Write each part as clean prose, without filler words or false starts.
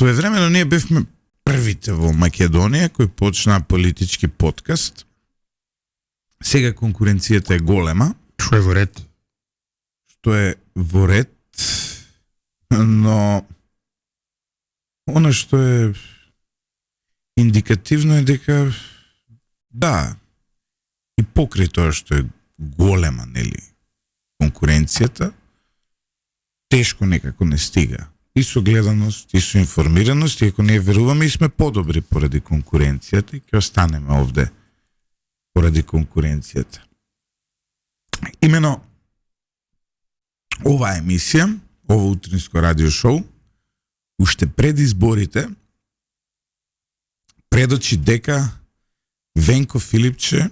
Своевремено ние бевме првите во Македонија кои почнаа политички подкаст. Сега конкуренцијата е голема. Што е во ред? Што е во ред, но она што е индикативно е дека да, и покрај тоа што е голема, нели, конкуренцијата, тешко некако не стига. И со гледаност, и со информираност, и ако ние веруваме и сме подобри поради конкуренцијата и ќе останеме овде поради конкуренцијата. Имено оваа емисија, ова утринско радио шоу, уште пред изборите, предочи дека Венко Филипче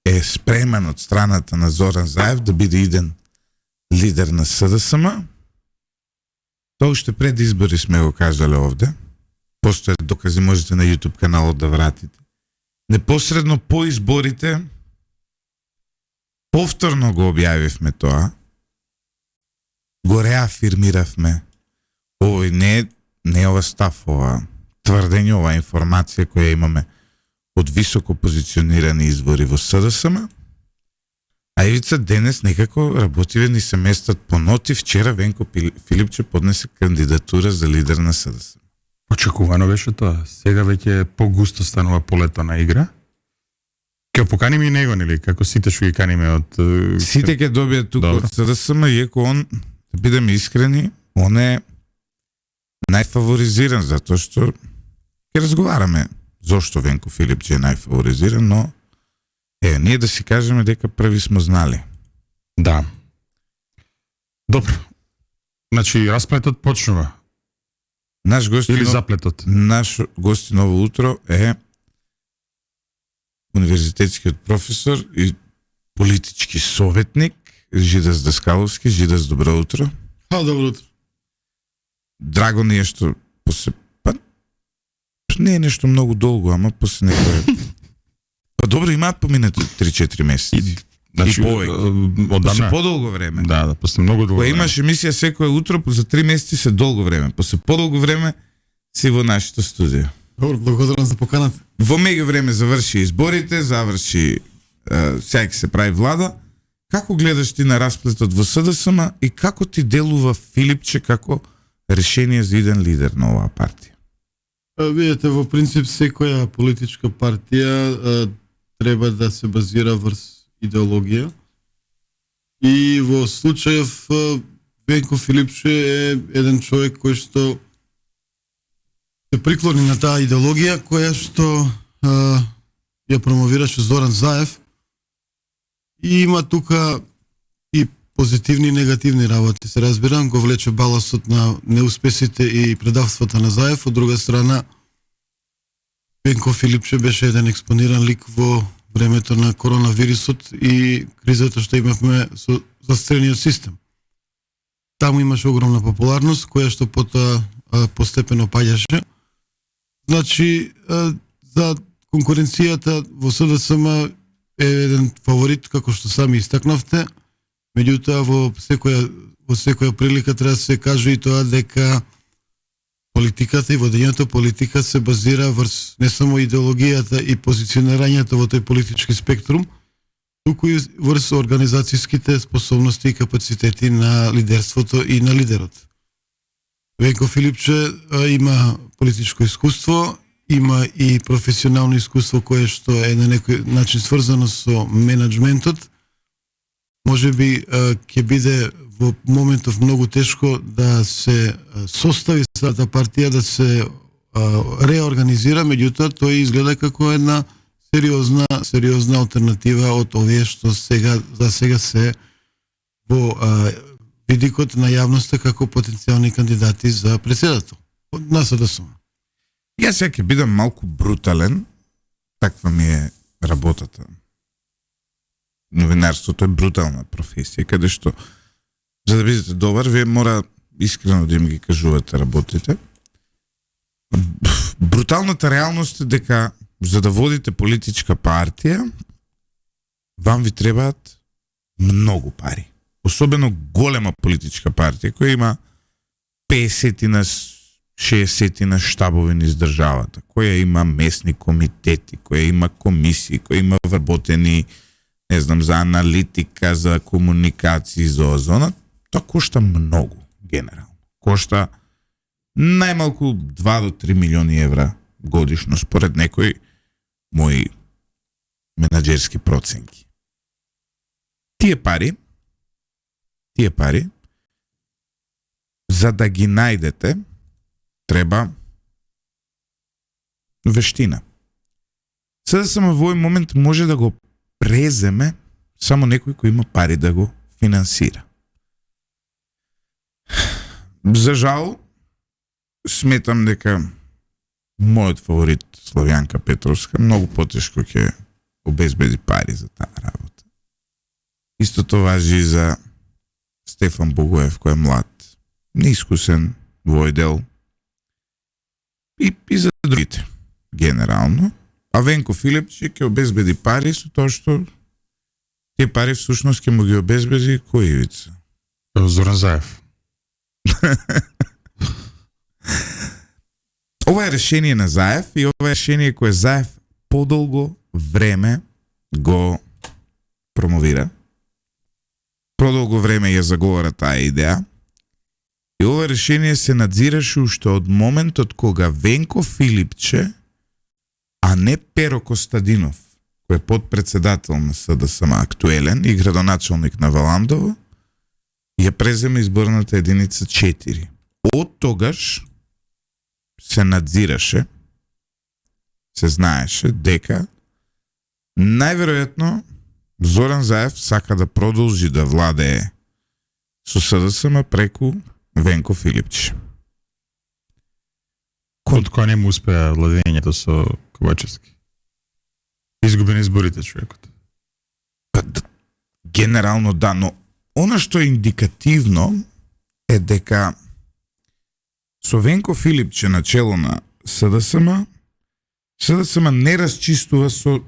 е спремен од страната на Зоран Заев да биде иден лидер на СДСМ. Тоа уште пред избори сме го кажале овде. Постојат докази, можете на YouTube каналот да вратите. Непосредно по изборите повторно го објавивме тоа. Го реафирмиравме. Овој не ова став, ова тврдење, ова информација која имаме од високо позиционирани извори во СДСМ. А Ивица денес некако работиве ни се местат по ноти. Вчера Венко Филипче поднесе кандидатура за лидер на СДСМ. Очекувано беше тоа. Сега веќе погусто станува полето на игра. Ке поканиме и него, нели? Како сите што ги каниме од... Сите ќе добијат тука од СДСМ, иако он, да бидеме искрени, он е најфаворизиран, затоа што ќе разговараме зошто Венко Филипче е најфаворизиран, но ние да си кажеме дека први сме знали. Да. Добро. Значи, расплетот почнува. Наш гостин, или заплетот? Наш гостин ово утро е универзитетскиот професор и политички советник Жидас Даскаловски. Жидас, добро утро. Добро утро. Драго ни е што не е нешто многу долго, ама после некој... добро, имаат поминати 3-4 месеци. Значи, и повеќе. После подолго време. Да, после многу долго време. Имаш емисија секое утро, за 3 месеци се долго време. После подолго време си во нашето студио. Добро, благодарам за поканата. Во меѓу време заврши изборите, заврши сега ќе се прави влада. Како гледаш ти на расплетот во СДСМ и како ти делува Филипче како решение за иден лидер на оваа партија? Видете, во принцип секоја политичка партија треба да се базира врз идеологија. И во случајов Венко Филипче е еден човек кој што се приклони на таа идеологија која што ја промовираше Зоран Заев. И има тука и позитивни и негативни работи. Се разбирам, го влече баласот на неуспесите и предавствата на Заев. Од друга страна, Венко Филипче беше еден експониран лик во времето на коронавирусот и кризата што имавме со застрелениот систем. Таму имаше огромна популарност, која што потоа постепено паѓаше. Значи, за конкуренцијата во СДСМ е еден фаворит, како што сами истакнавте. Меѓутоа, во секоја прилика треба да се каже и тоа дека политиката и водењето политика се базира врз не само идеологијата и позиционирањето во тој политички спектрум, туку и врз организацијските способности и капацитети на лидерството и на лидерот. Венко Филипче има политичко искуство, има и професионално искуство кое што е на некој начин сврзано со менеджментот. Може би ќе биде во моментов многу тешко да се состави самата партија, да се реорганизира, меѓутоа тој изгледа како една сериозна алтернатива од овие што за сега се во видикот на јавноста како потенцијални кандидати за претседател. На СДСМ. Јас сега ќе бидам малку брутален, таква ми е работата. Новинарството е брутална професија, каде што за да бидете добар, вие мора искрено да им ги кажувате работите. Бруталната реалност е дека за да водите политичка партија, вам ви требаат многу пари. Особено голема политичка партија која има 50 на 60 на штабови низ државата, која има местни комитети, која има комисии, која има вработени, не знам, за аналитика, за комуникации, за озона, тоа кошта многу, генерално. Кошта најмалку 2 до 3 милиони евра годишно, според некои мои менаџерски проценки. Тие пари, за да ги најдете, треба вештина. Сега само во овој момент може да го преземе само некој кој има пари да го финансира. За жал, сметам дека мојот фаворит Славјанка Петровска многу потешко ќе обезбеди пари за таа работа. Истото важи и за Стефан Богоев, кој е млад, неискусен во овој дел, и за другите, генерално. А Венко Филипче ќе обезбеди пари со тоа што тие пари всушност ќе му ги обезбеди кој Ивица? Зоран Заев. Ова е решение на Заев и ова е решение кое Заев подолго време го промовира. Продолго време ја заговара таа идеја. И ова решение се надзираше уште од моментот кога Венко Филипче, а не Перо Костадинов, кој е подпредседател на СДСМ актуелен и градоначалник на Валандово, ја преземе изборната единица 4. Од тогаш се надзираше, се знаеше дека најверојатно Зоран Заев сака да продолжи да владее со СДСМ преку Венко Филипче. Од кој не му успеа владењето со Ковачевски. Изгуби на изборите човекот. Генерално да, но она што е индикативно е дека со Венко Филипче на чело на СДСМ не расчистува со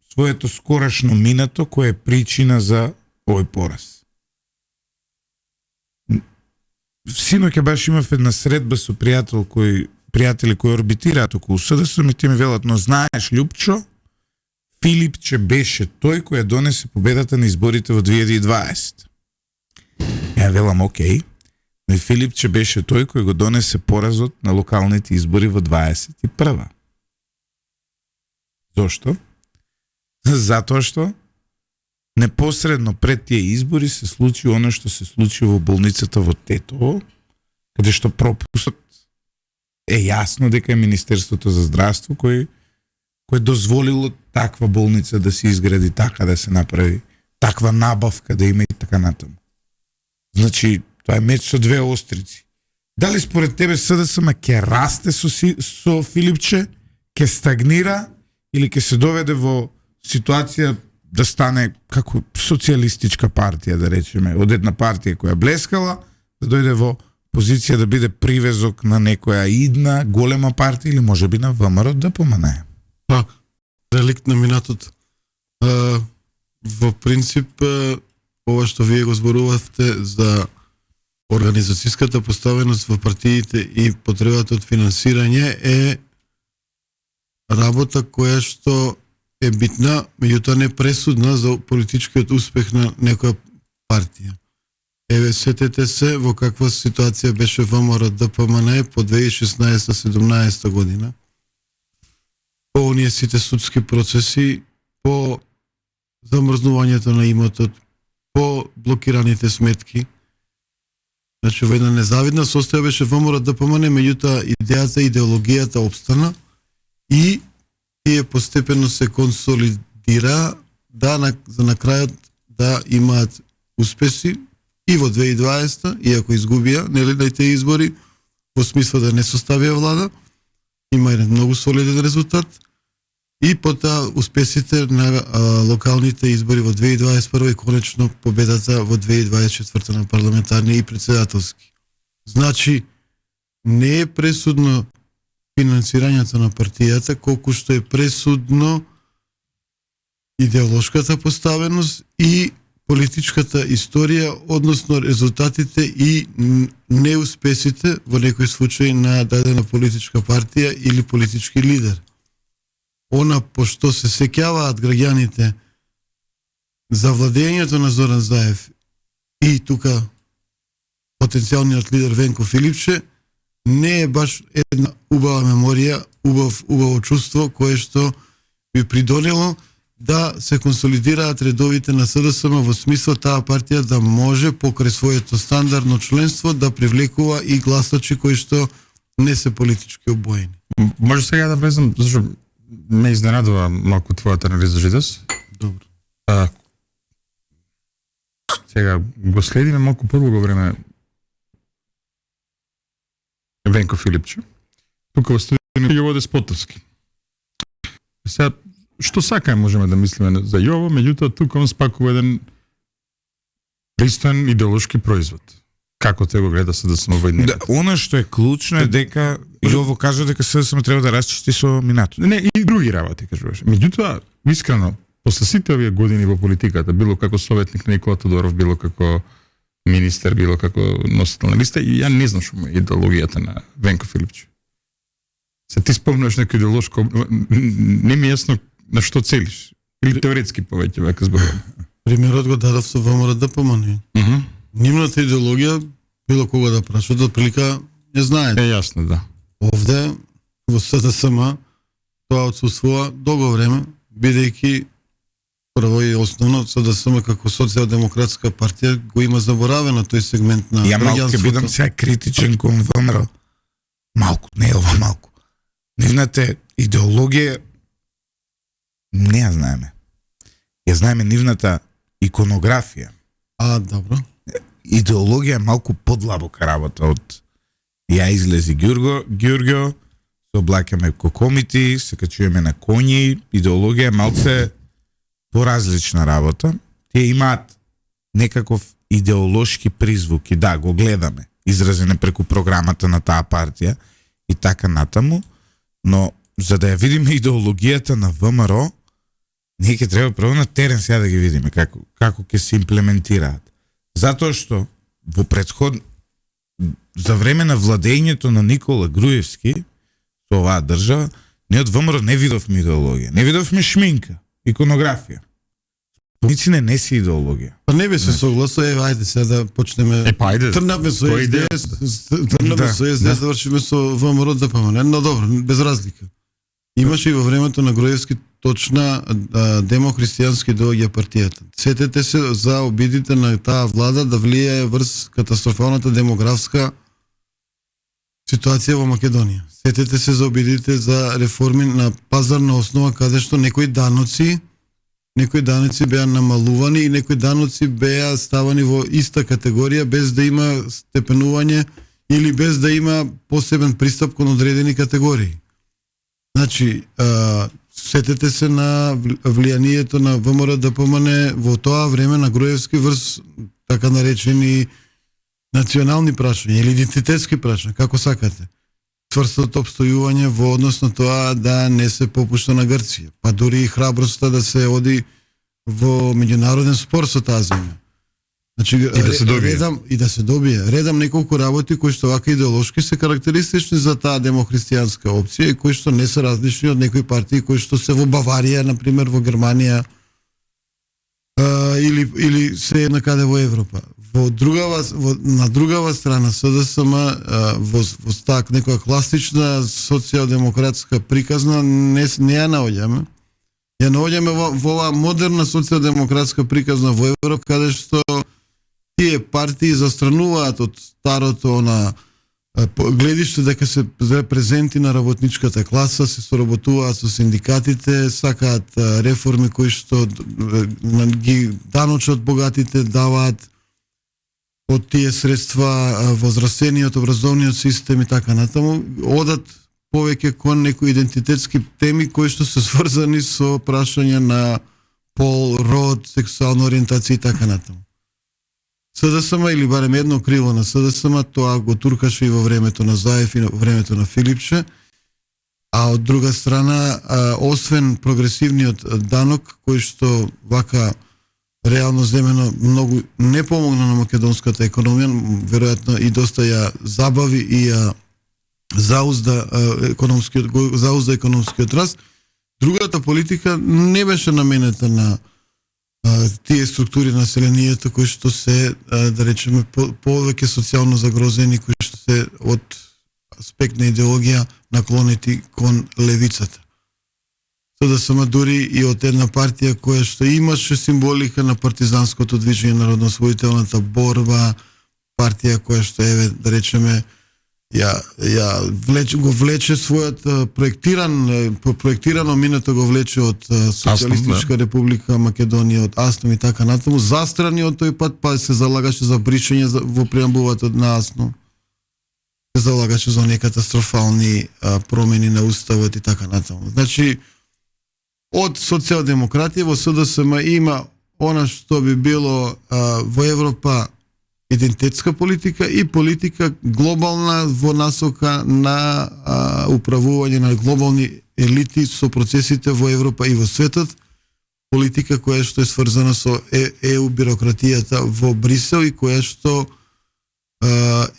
своето скорашно минато кое е причина за овој пораз. Синоќа баш имав една средба со пријатели кои орбитираат околу СДСМ и те ми велат, но знаеш, Лјупчо, Филипче беше тој кој ја донесе победата на изборите во 2020. Ја велам, окей, но и Филипче беше тој кој го донесе поразот на локалните избори во 21. Зошто? Затоа што непосредно пред тие избори се случи оно што се случи во болницата во Тетово, каде што пропустот е јасно дека е Министерството за здравство кој дозволило таква болница да се изгради, така да се направи, таква набавка да има и така натаму. Значи, тоа е меч со две острици. Дали според тебе СДСМ ќе расте со Филипче, ќе стагнира или ќе се доведе во ситуација да стане како социјалистичка партија, да речеме, од една партија која блескала, да дојде во позиција да биде привезок на некоја идна голема партија или можеби на ВМРО да помане. Па, реликт на минатот. Во принцип, ова што вие го зборувавте за организацијската поставеност во партиите и потребата од финансирање е работа која што е битна, меѓутоа не пресудна за политичкиот успех на некоја партија. Еве, сетете се во каква ситуација беше ВМРО ДПМН по 2016-17 година. По оние сите судски процеси, по замрзнувањето на имотот, по блокираните сметки. Значи, во една незавидна состоја беше ВМРО ДПМН, меѓутоа идејата, идеологијата обстана и тие постепено се консолидира за на крајот да имаат успеси и во 2020, иако изгубија, нели, на тие избори, во смисла да не составија влада, има еден многу солиден резултат, и потоа успесите на локалните избори во 2021 и конечно победата во 2024 на парламентарни и председателски. Значи, не е пресудно финансирањето на партијата, колку што е пресудно идеолошката поставеност и политичката историја, односно резултатите и неуспесите во некој случај на дадена политичка партија или политички лидер. Она пошто се сеќаваат граѓаните за владењето на Зоран Заев и тука потенцијалниот лидер Венко Филипче, не е баш една убава меморија, убаво чувство кое што би придонело да се консолидираат редовите на СДСМ во смисла таа партија да може покрај своето стандардно членство да привлекува и гласачи кои што не се политички обоени. Може сега да влезам, зашто ме изненадува малку твојата анализа, Жидес. Добро. Сега го следиме малку подолго време Венко Филипче. Тука во студиото Јово Деспотовски. Сега, што сакаме можеме да мислиме за Јово, меѓутоа тука он спакува еден пристоен идеолошки производ. Како те го гледа СДСМ во едниот? Да, она што е клучно е дека Јово кажа дека СДСМ треба да расчисти со минато. Не, и други работи, кажуваш. Меѓутоа, искрено, после сите овие години во политиката, било како советник на Никола Тодоров, било како министер, било како носител на листа, и ја не знам што му е идеологијата на Венко Филипче. Се ти спомнуваш некој идеолошко, не ми е јасно на што целиш. Или теоретски повеќе века зборувам. Примерот го дадов со ВМРО ДПМН. Нивната идеологија, било кога да прашат, отприлика не знаете. Е јасно, да. Овде, во СДСМ, тоа отсуствува долго време, бидејќи прво и основно СДСМ како социјалдемократска партија го има заборавено тој сегмент на Ја малку ќе бидам сега критичен кон ВМРО. Малку, не ова малку. Нивната идеологија не ја знаеме. Ја знаеме нивната иконографија. Добро. Идеологија е малку подлабока работа од ја излези Ѓурѓо, се облакаме кокомити, се качуваме на коњи, идеологија е малце поразлична работа. Тие имаат некаков идеолошки призвук и да, го гледаме, изразене преку програмата на таа партија и така натаму, но за да ја видиме идеологијата на ВМРО, ние ќе треба прво на терен сега да ги видиме како ќе се имплементираат. Затоа што во за време на владењето на Никола Груевски со оваа држава, ние од ВМРО не видовме идеологија, не видовме шминка, иконографија. Спомници не си идеологија. Па не би се согласил, ајде сега да почнеме. Трнавме со СДС, завршиме со ВМРО ДПМН, но добро, без разлика. Имаше и во времето на Груевски точна демохристијански доаѓа партијата. Сетете се за обидите на таа влада да влијае врз катастрофалната демографска ситуација во Македонија. Сетете се за обидите за реформи на пазарна основа каде што некои даноци беа намалувани и некои даноци беа ставани во иста категорија без да има степенување или без да има посебен пристап кон одредени категории. Значи, сетете се на влијанието на ВМРО ДПМН во тоа време на Груевски врз така наречени национални прашања или идентитетски прашања, како сакате. Цврстото обстојување во однос на тоа да не се попушта на Грција, па дури и храброста да се оди во меѓународен спор со таа земја. Значи, и да се добие. Редам неколку работи кои што вака идеолошки се карактеристични за таа демохристијанска опција и кои што не се различни од некои партии кои што се во Баварија, например во Германија, или се накаде во Европа. На другава страна СДСМ во так некоја класична социјалдемократска приказна не ја наоѓаме. Ја наоѓаме во оваа модерна социјалдемократска приказна во Европа, каде што тие партии застрануваат од старото на гледиште дека се репрезенти на работничката класа, се соработуваат со синдикатите, сакаат реформи кои што ги даночат богатите, даваат од тие средства во здравствениот, образовниот систем и така натаму, одат повеќе кон некои идентитетски теми кои што се сврзани со прашања на пол, род, сексуална ориентација и така натаму. СДСМ или барем едно крило на СДСМ, тоа го туркаше и во времето на Заев и во времето на Филипче, а од друга страна, освен прогресивниот данок, кој што вака реално земено многу не помогна на македонската економија, веројатно и доста ја забави и ја заузда економскиот раст. Другата политика не беше наменета на тие структури на населението кои што се, да речеме, повеќе социјално загрозени, кои што се од аспект на идеологија наклонети кон левицата. СДСМ дури и од една партија која што имаше символика на партизанското движење, народноосвоителната борба, партија која што да речеме го влече својот проектирано минато го влече од Социјалистичка република Македонија, од АСНОМ и така натаму, застрани од тој пат, па се залагаше за бришење во преамбулата на АСНОМ. Се залагаше за оние катастрофални промени на уставот и така натаму. Значи, од социјалдемократија во СДСМ има она што би било во Европа идентитетска политика и политика глобална во насока на управување на глобални елити со процесите во Европа и во светот, политика која што е сврзана со ЕУ бирократијата во Брисел и која што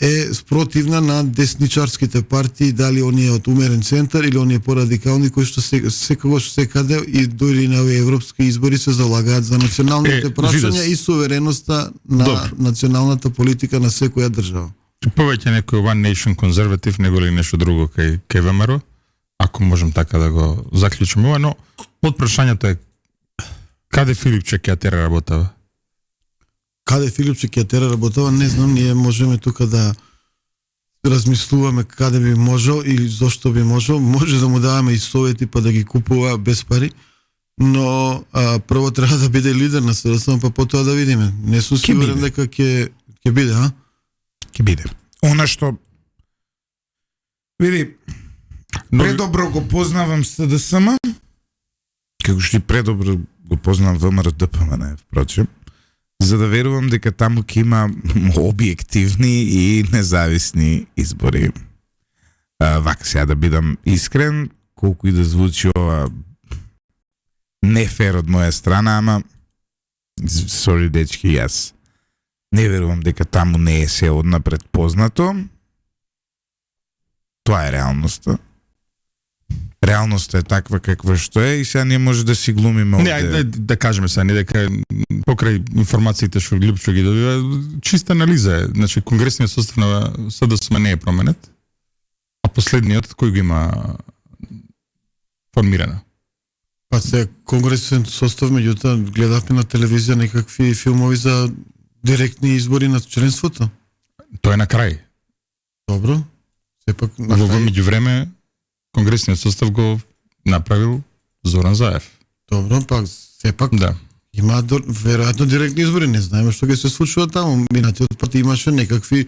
е спротивна на десничарските партии, дали оние од умерен центар или оние порадикални кои што секогаш секаде и дури на европски избори се залагаат за националните прашања и сувереноста на националната политика на секоја држава. Повеќе некој One Nation конзерватив него ли нешто друго кај ВМРО, ако можем така да го заклучиме ова, но од прашањето е каде Филипче ќе тера работава? Каде Филипче ќе тера работава, не знам, ние можеме тука да размислуваме каде би можел и зошто би можел. Може да му даваме и совети па да ги купува без пари, но прво треба да биде лидер на СДСМ, па потоа да видиме. Не сум сигурен дека ќе биде, а? Ќе биде. Она што види, предобро го познавам СДСМ, како што и предобро го познавам ВМРО ДПМН, впрочем, за да верувам дека таму ќе има објективни и независни избори. Вака сега да бидам искрен, колку и да звучи ова не фер од моја страна, ама сори дечки, јас не верувам дека таму не е се однапред познато. Тоа е реалноста. Реалноста е таква каква што е и сега не може да си глумиме овде. Не, да кажеме сега, не дека покрај информациите што Лјупчо ги добива, чиста анализа е. Значи, конгресниот состав на СДСМ не е променет, а последниот кој го има формирана? Па се конгресен состав, меѓутоа гледавме на телевизија некакви филмови за директни избори на членството. Тоа е на крај. Добро. Сепак на Во крај. меѓувреме конгресниот состав го направил Зоран Заев. Добро, пак сепак Да. има веројатно директни избори, не знаеме што ќе се случува таму. Минатиот пат имаше некакви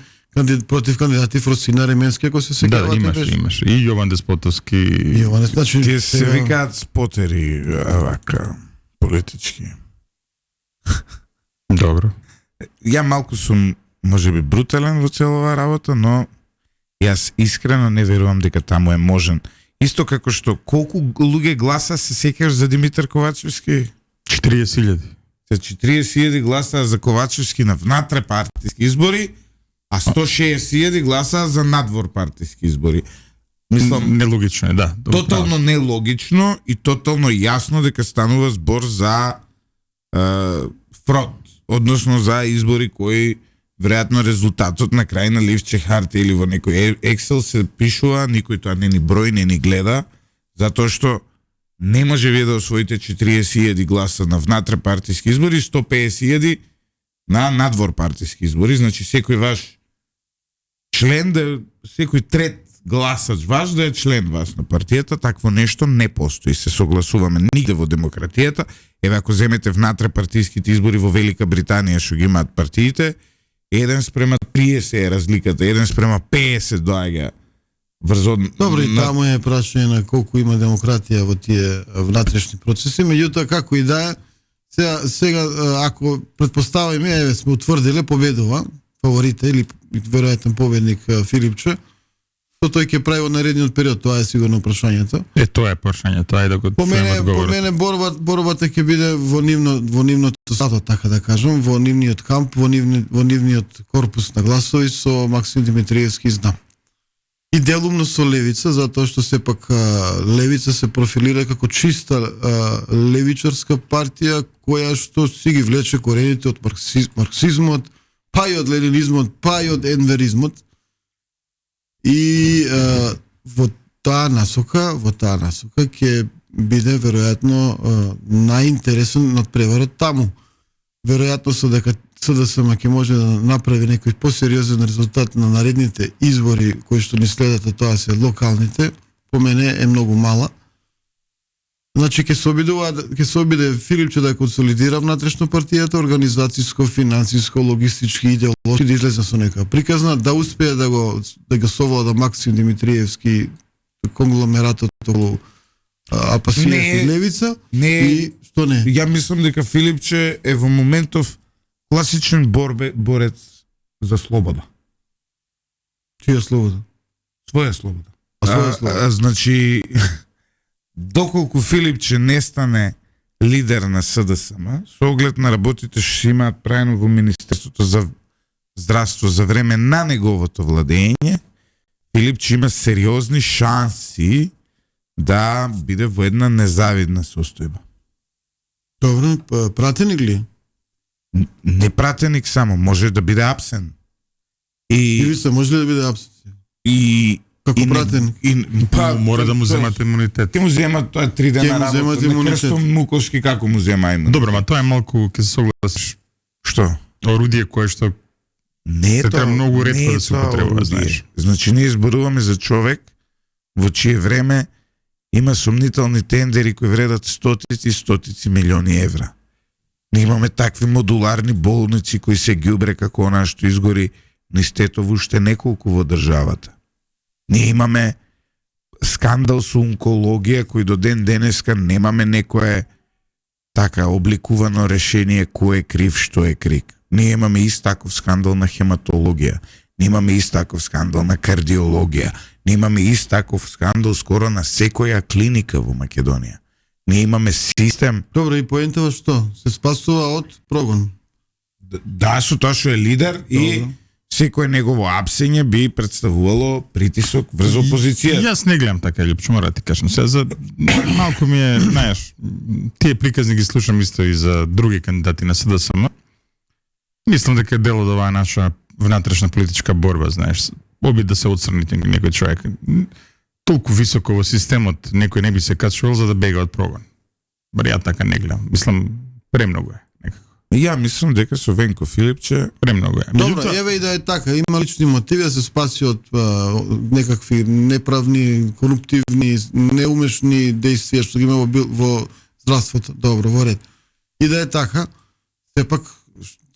против кандидати Фросина Ременски, ако се Да, сеќавате. имаше. И Јован Деспотовски. Јоване, значи Тие се викаат спотери, вака, политички. Добро. Ја малку сум, можеби, брутален во целова работа, но јас искрено не верувам дека таму е можен. Исто како што колку луѓе гласа се сеќаш за Димитар Ковачевски? 40.000. Се 40.000 гласа за Ковачевски на внатре-партиски избори, а 160.000 гласа за надвор-партиски избори. Мислам, Нелогично е, да. тотално нелогично и тотално јасно дека станува збор за фрод, односно за избори кои веројатно резултатот на крај на ливче харта или во некој Excel се пишува, никој тоа не ни брои, не ни гледа, затоа што не може вие да освоите 40.000 гласа на внатре-партиски избори и 150.000 на надвор-партиски избори. Значи секој ваш член, секој трет гласач ваш да е член ваш на партијата, такво нешто не постои. Се согласуваме нигде во демократијата. Еве ако земете внатре-партиските избори во Велика Британија што ги имаат партиите, 1:30 е разликата, 1:50 доаѓа врзо. Добро, и таму е прашање на колку има демократија во тие внатрешни процеси, меѓутоа како и да е, сега ако претпоставиме, еве сме утврдиле победува фаворите или веројатен победник Филипче, што тој ќе прави во наредниот период, тоа е сигурно прашањето. Тоа е прашање, тоа е да го По мене одговорот. борбата ќе биде во нивното стато, така да кажам, во нивниот камп, во нивниот корпус на гласови со Максим Димитриевски знам. И делумно со левица, затоа што сепак левица се профилира како чиста левичарска партија која што си ги влече корените од марксизмот, па и од ленинизмот, па и од енверизмот. И во таа насока ќе биде веројатно најинтересен надпреварот таму. Веројатно со дека СДСМ ќе може да направи некој посериозен резултат на наредните избори кои што ни следат, а тоа се локалните, по мене е многу мала. Значи ќе се обиде Филипче да консолидира внатрешно партијата, организацијско, финансиско, логистички, идеолошки, да излезе со нека приказна, да успее да го совлада Максим Димитриевски конгломератот околу Апасиев и Левица. И што не? Ја мислам дека Филипче е во моментов класичен борец за слобода. Чија слобода? Своја слобода. Своја слобода. Значи, доколку Филипче не стане лидер на СДСМ, со оглед на работите што имаат правено во Министерството за здравство за време на неговото владење, Филипче има сериозни шанси да биде во една незавидна состојба. Добро, пратеник ли? Не пратеник само, може да биде абсен. И се може ли да биде абсен? И како пратеник? Мора да му земат имунитет. Ти му земат тоа 3 дена му земат работа. На имунитет. Крстом Муковски како му зема имунитет? Добро, ма тоа е малку ќе се согласиш. Што? Орудие кое што Не е се тоа, треба многу ретко не е да се тоа употребува, орудие. знаеш. Значи ние зборуваме за човек во чие време има сомнителни тендери кои вредат стотици милиони евра. Ние имаме такви модуларни болници кои се ѓубре како онаа што изгори низ Тетово уште неколку во државата. Ние имаме скандал со онкологија кој до ден денеска немаме некое така обликувано решение кој е крив, што е крив. Ние имаме ист таков скандал на хематологија, ние имаме ист таков скандал на кардиологија, ние имаме ист таков скандал скоро на секоја клиника во Македонија. Ние имаме систем. Добро, и поентава што? Се спасува од прогон. Да, со тоа што е лидер и секој негово апсење би представувало притисок врз опозицијата. Јас не гледам така, Липчо, мора да ти кажам. Сега за малку ми е, знаеш, тие приказни ги слушам исто и за други кандидати на СДСМ. Мислам дека е дел од оваа наша внатрешна политичка борба, знаеш, обид да се отсрните некој човек. Толку високо во системот некој не би се качувал за да бега од прогон. Бар ја така не гледам. Мислам, премногу е. Некако. Ја мислам дека со Венко Филипче Премногу е. Добро, еве и да е така, има лични мотиви да се спаси од некакви неправни, коруптивни, неумешни действија што ги има во здравството. Добро, во ред. И да е така, сепак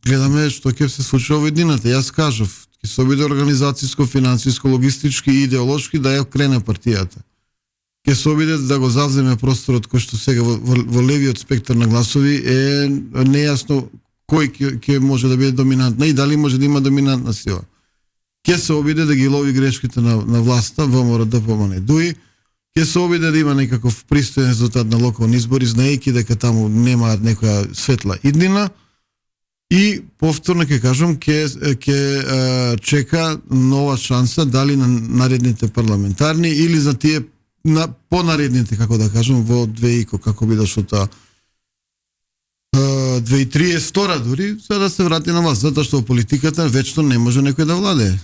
гледаме што ќе се случи во едината. Јас кажав, ќе се обиде организацијско, финансиско, логистички и идеолошки да ја крене партијата. Ќе се обиде да го завземе просторот кој што сега во левиот спектар на гласови е нејасно кој ќе може да биде доминантна и дали може да има доминантна сила. Ќе се обиде да ги лови грешките на власта, ВМРО да помане дуи. Ќе се обиде да има некаков пристоен резултат на локални избори, знаејќи дека таму нема некоја светла иднина. И повторно ќе кажам, ќе чека нова шанса дали на наредните парламентарни или за тие на понаредните, како да кажам, во 2000, како би дошло тоа 2032 дури, за да се врати на власт, затоа што во политиката вечно не може некој да владее.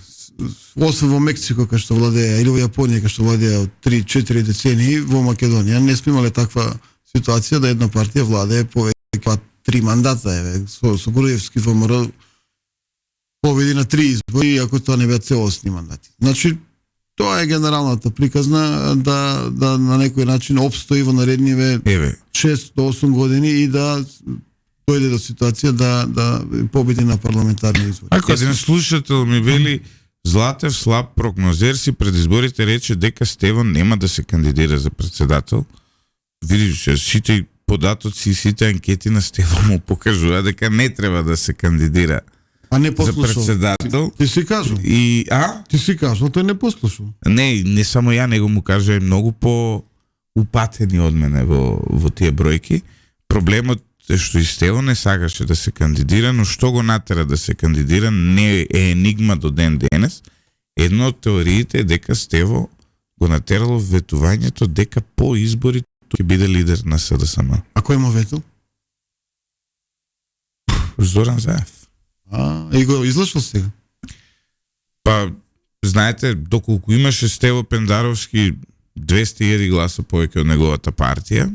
Освен во Мексико кај што владеа или во Јапонија кај што владеа 3-4 децении, во Македонија не сме имале таква ситуација да една партија владее повеќе 3 мандата, еве, со Груевски ВМРО победи на 3 избори, ако тоа не беа целосни мандати. Значи, тоа е генералната приказна да на некој начин опстои во наредниве 6 до 8 години и да дојде до ситуација да победи на парламентарни избори. Еден слушател ми вели Златев слаб прогнозер си пред изборите рече дека Стеван нема да се кандидира за председател. Видиш, сите податоци и сите анкети на Стеван му покажува дека не треба да се кандидира А не за послушал. председател. Ти си кажал. И Ти си кажал, тој не послушал. не само ја, него му кажа, е многу по упатени од мене во тие бројки. Проблемот е што и Стево не сакаше да се кандидира, но што го натера да се кандидира не е енигма до ден денес. Една од теориите е дека Стево го натерало ветувањето дека по изборите ќе биде лидер на СДСМ. А кој му ветил? Зоран Заев. И го излашал сега. Па, знаете, доколку имаше Стево Пендаровски 200.000 гласа повеќе од неговата партија,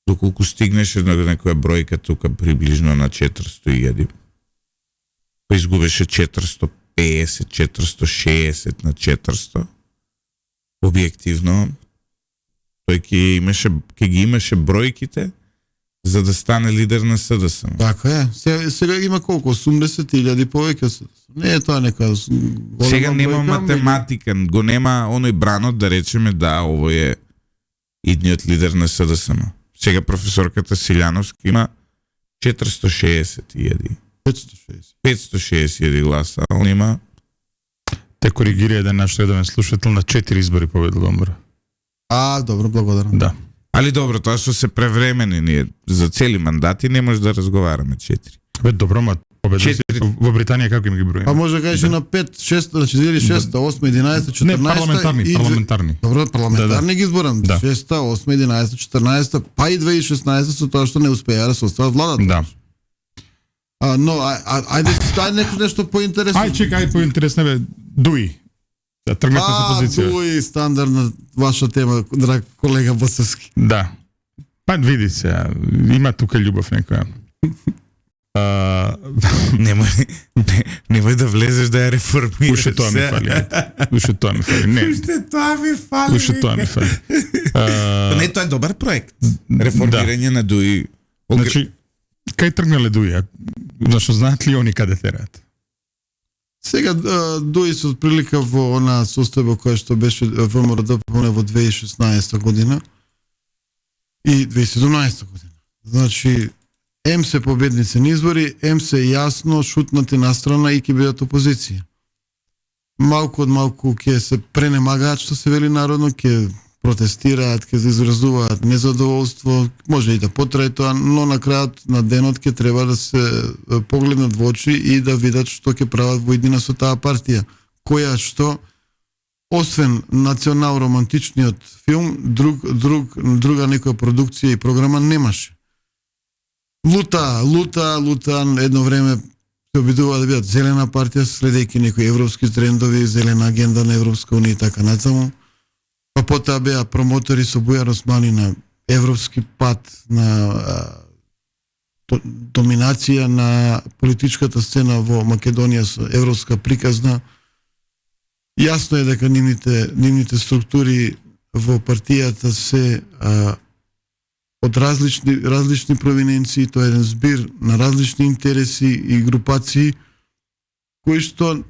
доколку стигнеше на некоја бројка тука приближно на 400.000, па изгубеше 450, 460 на 400, објективно, тој ќе ги имаше бројките за да стане лидер на СДСМ. Така е. Сега има колку? 80.000 повеќе. Не е тоа нека голема Сега нема бројка, математика, го нема оној бранот да речеме да, овој е идниот лидер на СДСМ. Сега професорката Силјановски има 460.000. 560.000 гласа, а он има... Те коригира еден наш редовен слушател, на 4 избори победил Умбра. Добро, благодарам. Да. Али добро, тоа што се превремени ние за цели мандати не може да разговараме 4. Бе, добро, ма победил си. Во Британија како им ги броиме? Па може да кажеш на 5, 6, на 4, 6, 8, 11, 14. Не, парламентарни. Добро, парламентарни ги изборам. Да. 6, 8, 11, 14, па и 2016 со тоа што не успеа да се остават владата. Да. Но ајде нешто поинтересно. Ај чекај поинтересно бе, Дуи. Да тргнете со позиција. Дуи стандардна ваша тема, драг колега Боцевски. Да. Па види се, има тука љубов некоја. Немој да влезеш да ја реформираш. Уште тоа ми фали. Уште тоа ми фали. Не. Уште тоа ми фали. Не, тоа е добар проект. Реформирање на Дуи. Значи, кај тргнале Дуи? Зашто знаат ли они каде терат? Сега Дуи се отприлика во она состојба која што беше ВМРО во 2016 година и 2017 година. Значи, М се победници на избори, М се јасно шутнати на страна и ќе бидат опозиција. Малку од малку ќе се пренемагаат, што се вели народно, ќе протестираат, ќе изразуваат незадоволство, може и да потрае тоа, но на крајот на денот ќе треба да се погледнат во очи и да видат што ќе прават во иднина со таа партија, која што освен национал-романтичниот филм, друга некоја продукција и програма немаше. Лута, едно време се обидува да бидат зелена партија, следејќи некои европски трендови, зелена агенда на Европска унија и така натаму. Па потоа беа промотори со Бујар Османи на европски пат, на доминација на политичката сцена во Македонија со европска приказна. Јасно е дека нивните структури во партијата се од различни провиненции, тоа е еден збир на различни интереси и групации кои што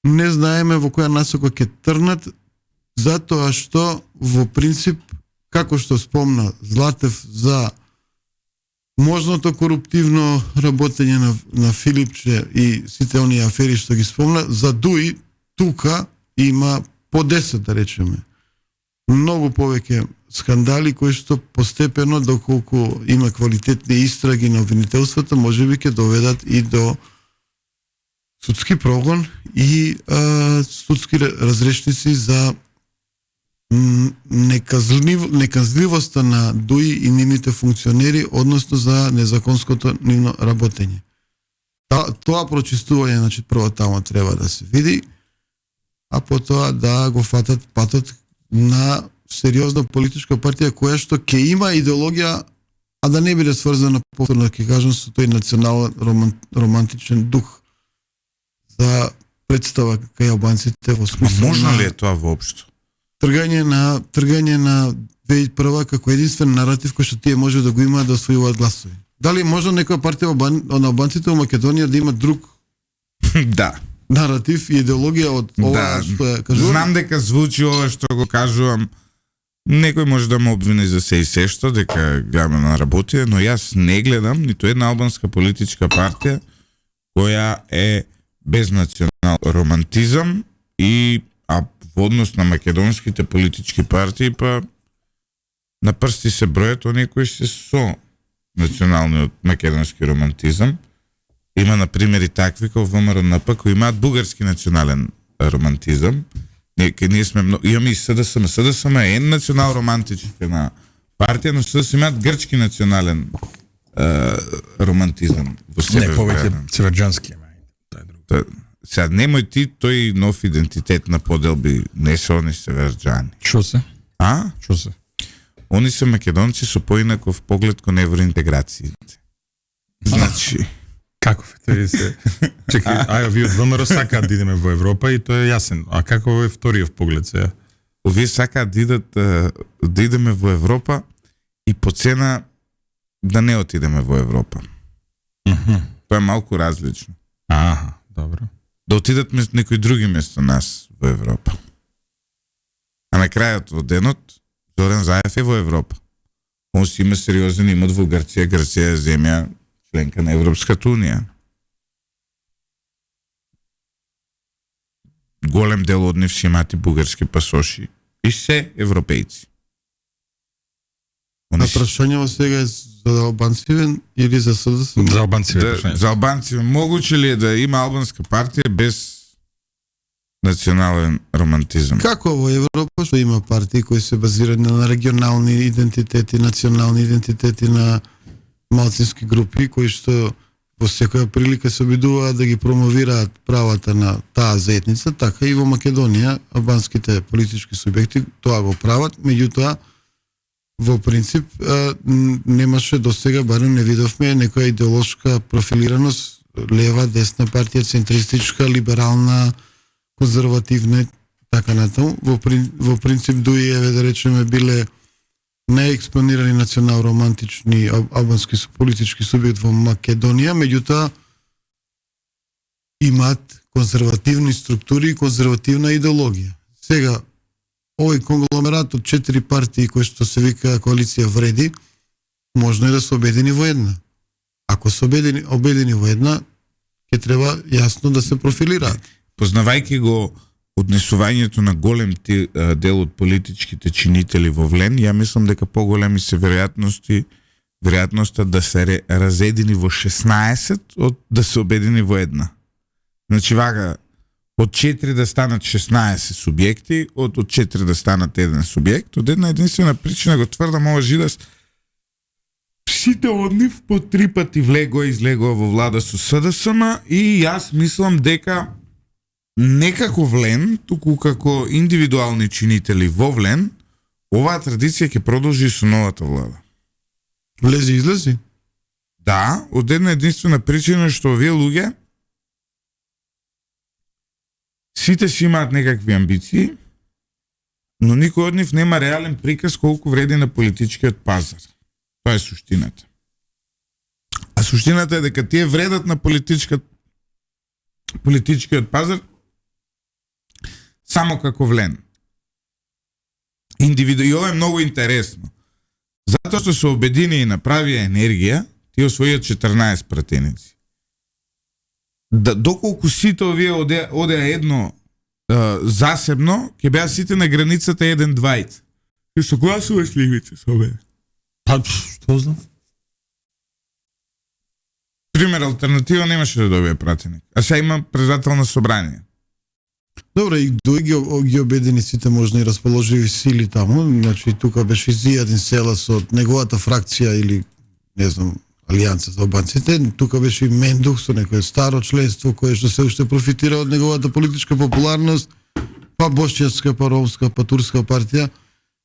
не знаеме во која насока ќе трнат, затоа што во принцип, како што спомна Златев за можното коруптивно работење на Филипче и сите оние афери што ги спомна, за Дуи тука има по 10, да речеме. Многу повеќе скандали кои што постепено, доколку има квалитетни истраги на обвинителствата, можеби ќе доведат и до судски прогон и судски разрешници за неказливоста на Дуи и нивните функционери, односно за незаконското нивно работење. Тоа прочистување, значи, прво тамо треба да се види, а потоа да го фатат патот на сериозна политичка партија која што ќе има идеологија, а да не биде сврзана повторно, ќе кажам, со тој национал-романтичен дух за представа кај албанците во смисла. Можно ли е тоа воопшто? Тргање на 2001 како единствен наратив кој што тие може да го имаат да освојуваат гласови. Дали може некоја партија на албанците во Македонија да има друг Да. наратив и идеологија од ова што ја кажувам? Знам дека звучи ова што го кажувам. Некој може да ме обвини за се и се што, дека гледаме на работија, но јас не гледам ниту една албанска политичка партија која е без национал романтизам а во однос на македонските политички партии па на прсти се бројат оние кои се со националниот македонски романтизам. Има на пример и такви како ВМРО-НП кои имаат бугарски национален романтизам. Ние сме имаме и СДСМ. СДСМ е национал романтична партија, но СДСМ имаат грчки национален романтизам во себе. Не, повеќе цврџански има. Сега немој ти тој нов идентитет на поделби, не се они северџани. Што се? Што се? Они се македонци со поинаков поглед кон евроинтеграциите. Значи Каков е тој се? Чекај, вие од ВМРО сакаат да идеме во Европа и тоа е јасен. А каков е вториот поглед сега? Овие сакаат да идеме во Европа и по цена да не отидеме во Европа. Тоа е малку различно. Добро. Да отидат некои други место нас во Европа. А на крајот во денот Зоран Заев е во Европа. Он си има сериозен имот во Грција. Грција е земја членка на Европската унија. Голем дел од нив си имаат и бугарски пасоши и се европејци. А прашањето сега е за албанците или за СДСМ? За албанците. За албанците могуче ли е да има албанска партија без национален романтизам? Како во Европа што има партии кои се базирани на регионални идентитети, национални идентитети на малцински групи кои што во секоја прилика се обидуваат да ги промовираат правата на таа заедница, така и во Македонија албанските политички субјекти тоа го прават, меѓутоа во принцип немаше досега, барем не видовме некоја идеолошка профилираност, лева, десна партија, центристичка, либерална, конзервативна, така натаму. Во принцип дуи, да речеме, биле најекспонирани национал-романтични албански политички субјекти во Македонија, меѓутоа имаат конзервативни структури и конзервативна идеологија. Сега, овој конгломерат од 4 партии кои што се вика коалиција вреди, можно е да се обедини во една. Ако се обедини во една, ќе треба јасно да се профилираат. Познавајќи го однесувањето на голем дел од политичките чинители во Влен, ја мислам дека поголеми се веројатноста да се разедини во 16 од да се обедини во една. Значи вака, од 4 да станат 16 субјекти, од 4 да станат еден субјект, од една единствена причина го тврдам ова Жидас, сите од нив по 3 пати влегоа и излегоа во влада со СДСМ и јас мислам дека не како Влен, туку како индивидуални чинители во Влен, оваа традиција ќе продолжи со новата влада. Влези излези? Да, од една единствена причина што овие луѓе сите си имаат некакви амбиции, но никој од нив нема реален приказ колку вреди на политичкиот пазар. Тоа е суштината. А суштината е дека тие вредат на политичкиот пазар само како Влен. И ова е многу интересно. Затоа што се обедини и направија енергија, тие освојат 14 пратеници. Доколку сите овие одеа едно засебно, ќе беа сите на границата 1-2. И со гласува сливице со овие. Што знам? Пример, алтернатива немаше да добие пратеник. А сега има председател собрание. Добре, и ги обедини сите можни расположиви сили таму, значи тука беше изјаден селас од неговата фракција или, не знам, Алијанса за албанците, тука беше и Мендух со некое старо членство кое што се уште профитира од неговата политичка популарност, па бошќанска, па ромска, па турска партија.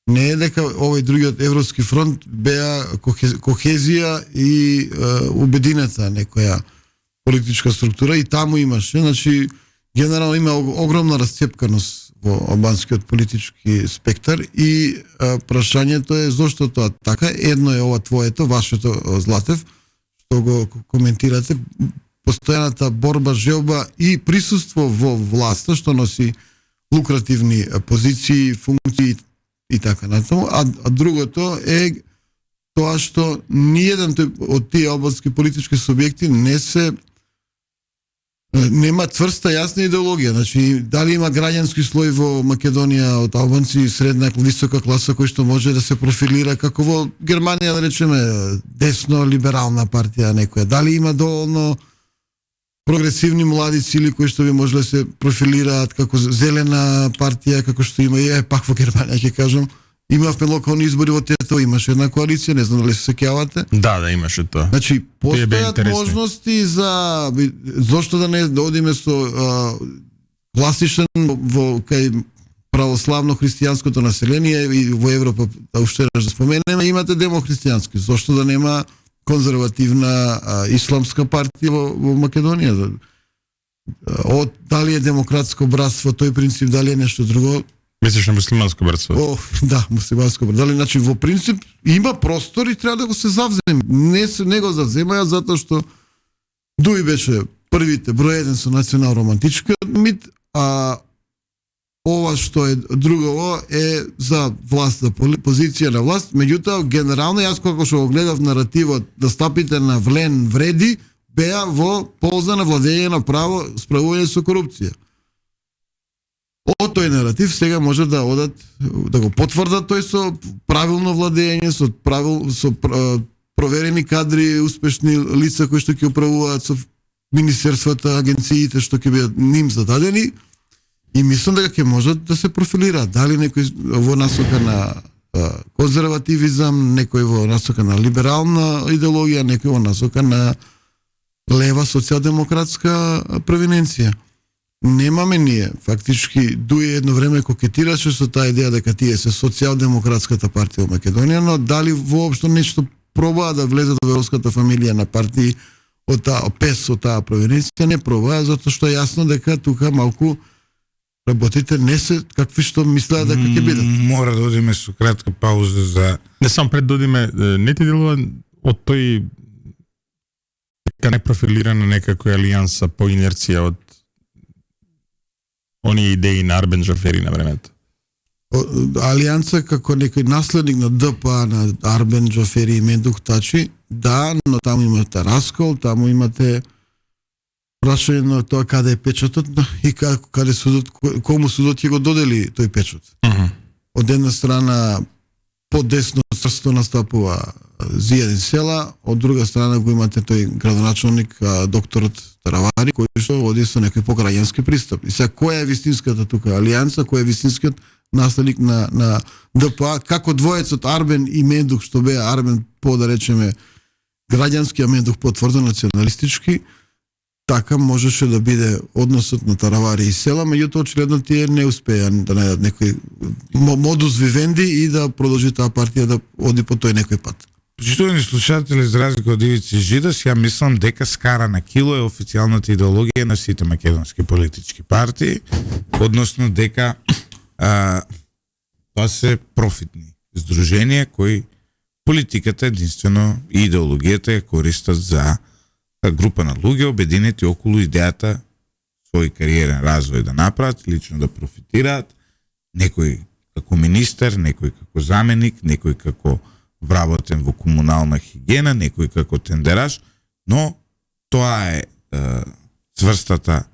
Не е дека овој другиот Европски фронт беа кохезија и обединета некоја политичка структура и таму имаше, значи генерално има огромна расцепканост во албанскиот политички спектар и прашањето е зошто тоа така. Едно е ова твоето, вашето, Златев, што го коментирате, постојаната борба, желба и присуство во власта, што носи лукративни позиции, функции и така натаму, а другото е тоа што ниеден од тие албански политички субјекти не се Нема цврста јасна идеологија. Значи, дали има граѓански слој во Македонија од албанци, средна, висока класа кој што може да се профилира како во Германија, да речеме, десно либерална партија некоја. Дали има доволно прогресивни млади сили кои што би можеле да се профилираат како зелена партија, како што има и пак во Германија, ќе кажам. Имавме локални избори во Тетово, имаше една коалиција, не знам дали се сеќавате. Да, имаше тоа. Значи, постојат можности за зошто да не одиме со класичен во кај православно христијанското население и во Европа, уште раз да споменеме, имате демохристијански. Зошто да нема конзервативна исламска партија во Македонија? Од дали е демократско братство, тој принцип, дали е нешто друго? Мислиш на муслиманско братство? Да, муслиманско братство. Дали, значи, во принцип има простор и треба да го се завземе. Не го завземаја затоа што Дуи беше првите, број 1 со национал-романтичкиот мит, а ова што е друго е за власт, за позиција на власт. Меѓутоа, генерално, јас како што го гледав наративот да стапите на влен вреди, беа во полза на владење на право, справување со корупција. Од тој наратив сега може да одат, да го потврдат тој со правилно владење, со проверени кадри, успешни лица кои што ќе управуваат со министерствата, агенциите што ќе бидат ним зададени, и мислам дека ќе можат да се профилираат. Дали некој во насока на конзервативизам, некој во насока на либерална идеологија, некој во насока на лева социјалдемократска провиненција. Немаме ние, фактички, Дуи едно време кокетираше со таа идеја дека тие се социјалдемократската партија во Македонија, но дали воопшто нешто пробаа да влезат во европската фамилија на партии од таа ПЕС од таа провиненција, не пробаа, затоа што е јасно дека тука малку работите не се какви што мислеа дека ќе бидат. Мора да одиме со кратка пауза за... Не сам пред да одиме, не ти делува од тој дека не профилирана некаква алијанса по инерција од оние идеи на Арбен Джафери на времето? Алијанса како некој наследник на ДПА, на Арбен Джафери и Мендух Тачи, да, но таму имате раскол, таму имате прашање на тоа каде е печатот и каде судот, кому судот ќе го додели тој печат. Од една страна подесно црсто настапува Зијадин Села, од друга страна го имате тој градоначалник докторот Таравари, кој што води со некој пограѓански пристап. И сега која е вистинската тука алијанса, кој е вистинскиот наследник на ДПА, како двоецот Арбен и Мендух, што беа Арбен по да речеме граѓански, а Мендух потврдо националистички, така можеше да биде односот на Таравари и Села, меѓутоа очигледно тие не успеа да најдат некој модус вивенди и да продолжи таа партија да оди по тој некој пат. Почитувани слушатели, за разлика од Ивици Жидас, ја мислам дека скара на кило е официјалната идеологија на сите македонски политички партии, односно дека тоа се профитни здруженија кои политиката единствено и идеологијата ја користат за група на луѓе обединети околу идејата свој кариерен развој да направат, лично да профитираат, некој како министер, некој како заменик, некој како вработен во комунална хигиена, некој како тендераш, но тоа е цврстата,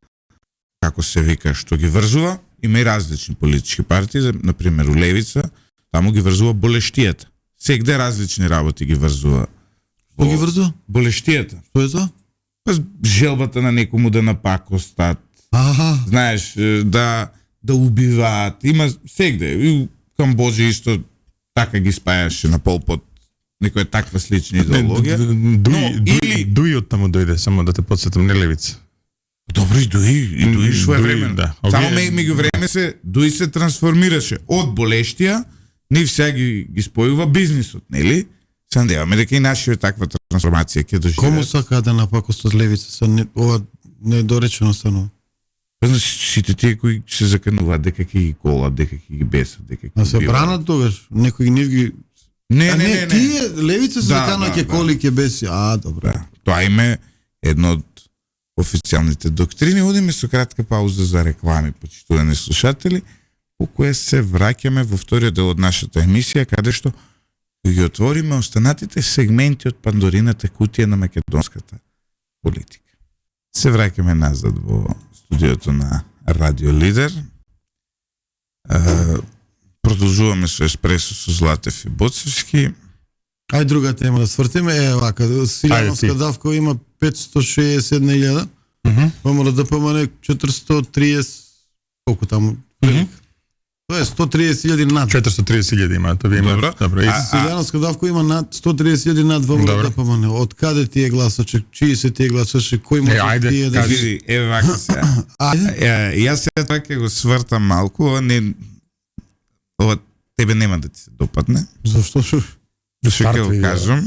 како се вика, што ги врзува. Има и различни политички партии, например у Левица, таму ги врзува болештијата. Сегде различни работи ги врзува. Што ги врзува? Болештијата. Што е тоа? Желбата на некому да напакостат. Знаеш, да убиваат. Има сегде. И у Камбоџа исто така ги спајаше на Пол Пот некоја таква слична идеологија. Дуи од таму дојде, само да те подсетам, не Левица. Добро, и Дуи своевремено. Да. Само меѓу време Дуи се трансформираше од болештија, нив сега ги спојува бизнисот, нели? Се надеваме дека и нашиот таква трансформација ќе доживеат. Кому сака да напакостат Левица? Ова недоречено станува. Сите тие кои се закануваат дека ќе ги колат, дека ќе ги бесат, дека ќе се бранат тогаш, некој нив ги... Не. Тие Левица се закануваат ќе коли, ќе беси. Добро. Тоа име едно од официјалните доктрини. Одиме со кратка пауза за реклами, почитувани слушатели, по која се враќаме во вториот дел од нашата емисија, каде што ги отвориме останатите сегменти од Пандорината кутија на македонската политика. Се враќаме назад во студиото на Радио Лидер. Продолжуваме со еспресо со Златев и Боцевски. Ај друга тема да свртиме, вака, Силјановска давка има 561.000, ВМРО ДПМН 430, колку таму? Тоа е 130.000 над. 430.000 има, тоа ви има. Добро. Силјановска давка има над 130.000 над ВМРО ДПМН. Од каде ти е гласаче? Чии се тие гласаче? Кој може тие да Види, вака се. Јас сега тоа ќе го свртам малку, ова тебе нема да ти се допадне. Зашто шо? Што ќе го кажам.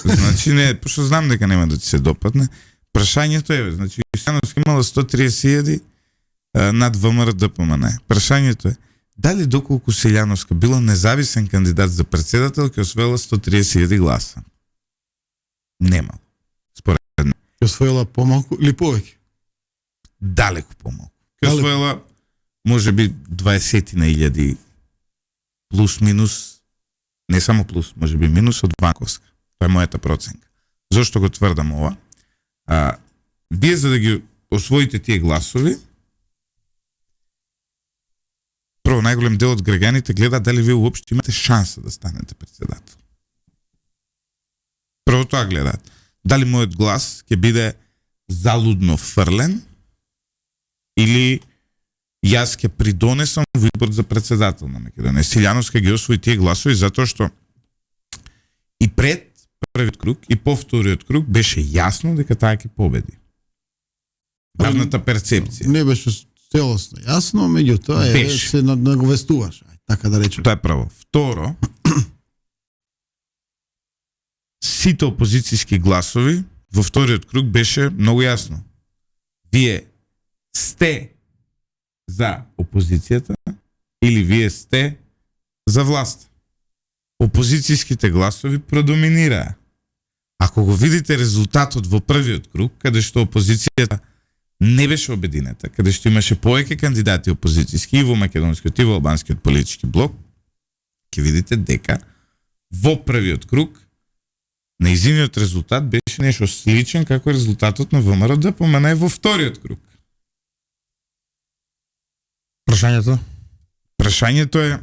Значи не, пошто знам дека нема да ти се допадне. Прашањето е, значи Силјановска имала 130.000 над ВМРО ДПМН. Прашањето е дали доколку Силјановска била независен кандидат за председател ќе освоила 130.000 гласа? Нема. Според мене. Ќе освоила помалку или повеќе? Далеку помалку. Ќе освоила можеби 20.000 плюс минус, не само плюс, можеби минус од Банковска. Тоа е мојата проценка. Зошто го тврдам ова? Вие за да ги освоите тие гласови, прво најголем дел од граѓаните гледа дали вие уопште имате шанса да станете председател. Прво тоа гледаат. Дали мојот глас ќе биде залудно фрлен или јас ќе придонесам во избор за председател на Македонија. Силјановска ги освои тие гласови затоа што и пред првиот круг и по вториот круг беше јасно дека таа ќе победи. Правната перцепција. Не беше целосно јасно, меѓутоа се наговестуваш, така да речем. Тоа е прво. Второ, сите опозицијски гласови во вториот круг беше многу јасно. Вие сте за опозицијата или вие сте за власт. Опозицијските гласови продоминираа. Ако го видите резултатот во првиот круг, каде што опозицијата не беше обединета, каде што имаше повеќе кандидати опозицијски и во македонскиот и во албанскиот политички блок, ќе видите дека во првиот круг нејзиниот резултат беше нешто сличен како резултатот на ВМРО ДПМН во вториот круг. Прашањето? Прашањето е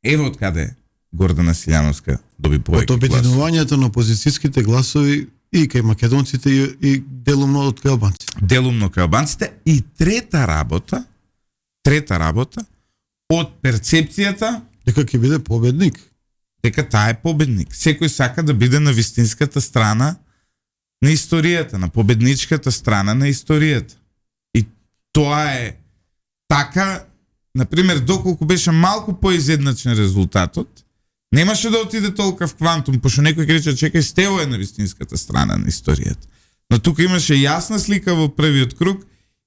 ево од каде Гордана Силјановска доби повеќе од обединувањето на опозицијските гласови и кај македонците и делумно од кај албанците. Делумно кај албанците и трета работа од перцепцијата дека ќе биде победник. Дека таа е победник. Секој сака да биде на вистинската страна на историјата, на победничката страна на историјата. И тоа е така, например, доколку беше малку поизедначен резултатот, немаше да отиде толка в квантум, пошто некој ќе рече, чекај, Стево е на вистинската страна на историјата. Но тука имаше јасна слика во првиот круг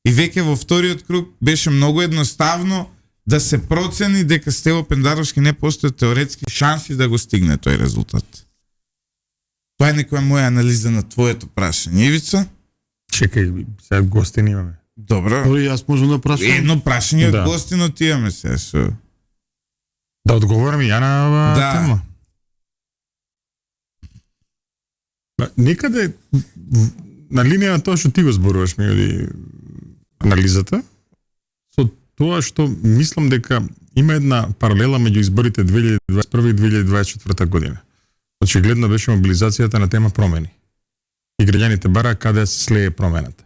и веќе во вториот круг беше многу едноставно да се процени дека Стево Пендаровски не постои теоретски шанси да го стигне тој резултат. Тоа е некоја моја анализа на твоето прашање. Ивица? Чекај, сега гостин имаме. Добро. Дори јас можам да прашам. Едно прашање од гостинот имаме се. Да одговорам и ја на ова тема. Некаде на линија на тоа што ти го зборуваш ми анализата, со тоа што мислам дека има една паралела меѓу изборите 2021 и 2024 година. Очигледно беше мобилизацијата на тема промени. И граѓаните бара каде се слее промената.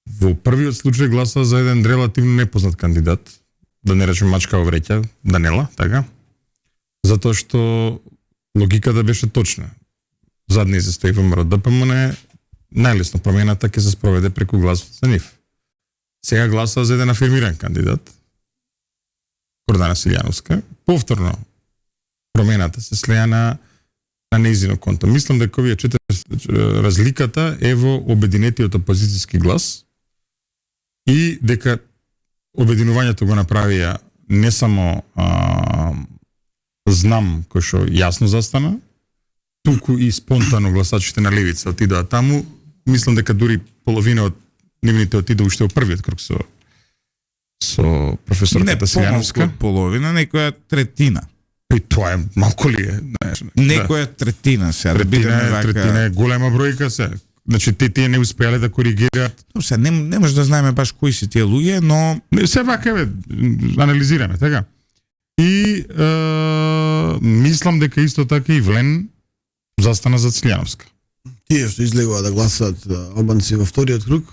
Во првиот случај гласа за еден релативно непознат кандидат, да не речем мачка во вреќа, Данела, така? Затоа што логиката беше точна. Задни се стои ВМРО ДПМН, најлесно промената ќе се спроведе преку гласот за нив. Сега гласа за еден афирмиран кандидат, Гордана Силјановска, повторно промената се слеја на нејзино конто. Мислам дека овие разликата е во обединетиот опозицијски глас и дека обединувањето го направија не само знам кој што јасно застана, туку и спонтано гласачите на левица отидоа таму. Мислам дека дури половина од нивните отидоа уште во првиот круг со професорката Силјановска. Не, половина, некоја третина. И тоа е малку ли е? Некоја третина сега. Третина е голема бројка се. Значи тие не успеале да коригираат. Но сега не може да знаеме баш кои се тие луѓе, но Се вака, анализираме, така? И мислам дека исто така и Влен застана за Цилјановска. Тие што излегува да гласаат албанци во вториот круг,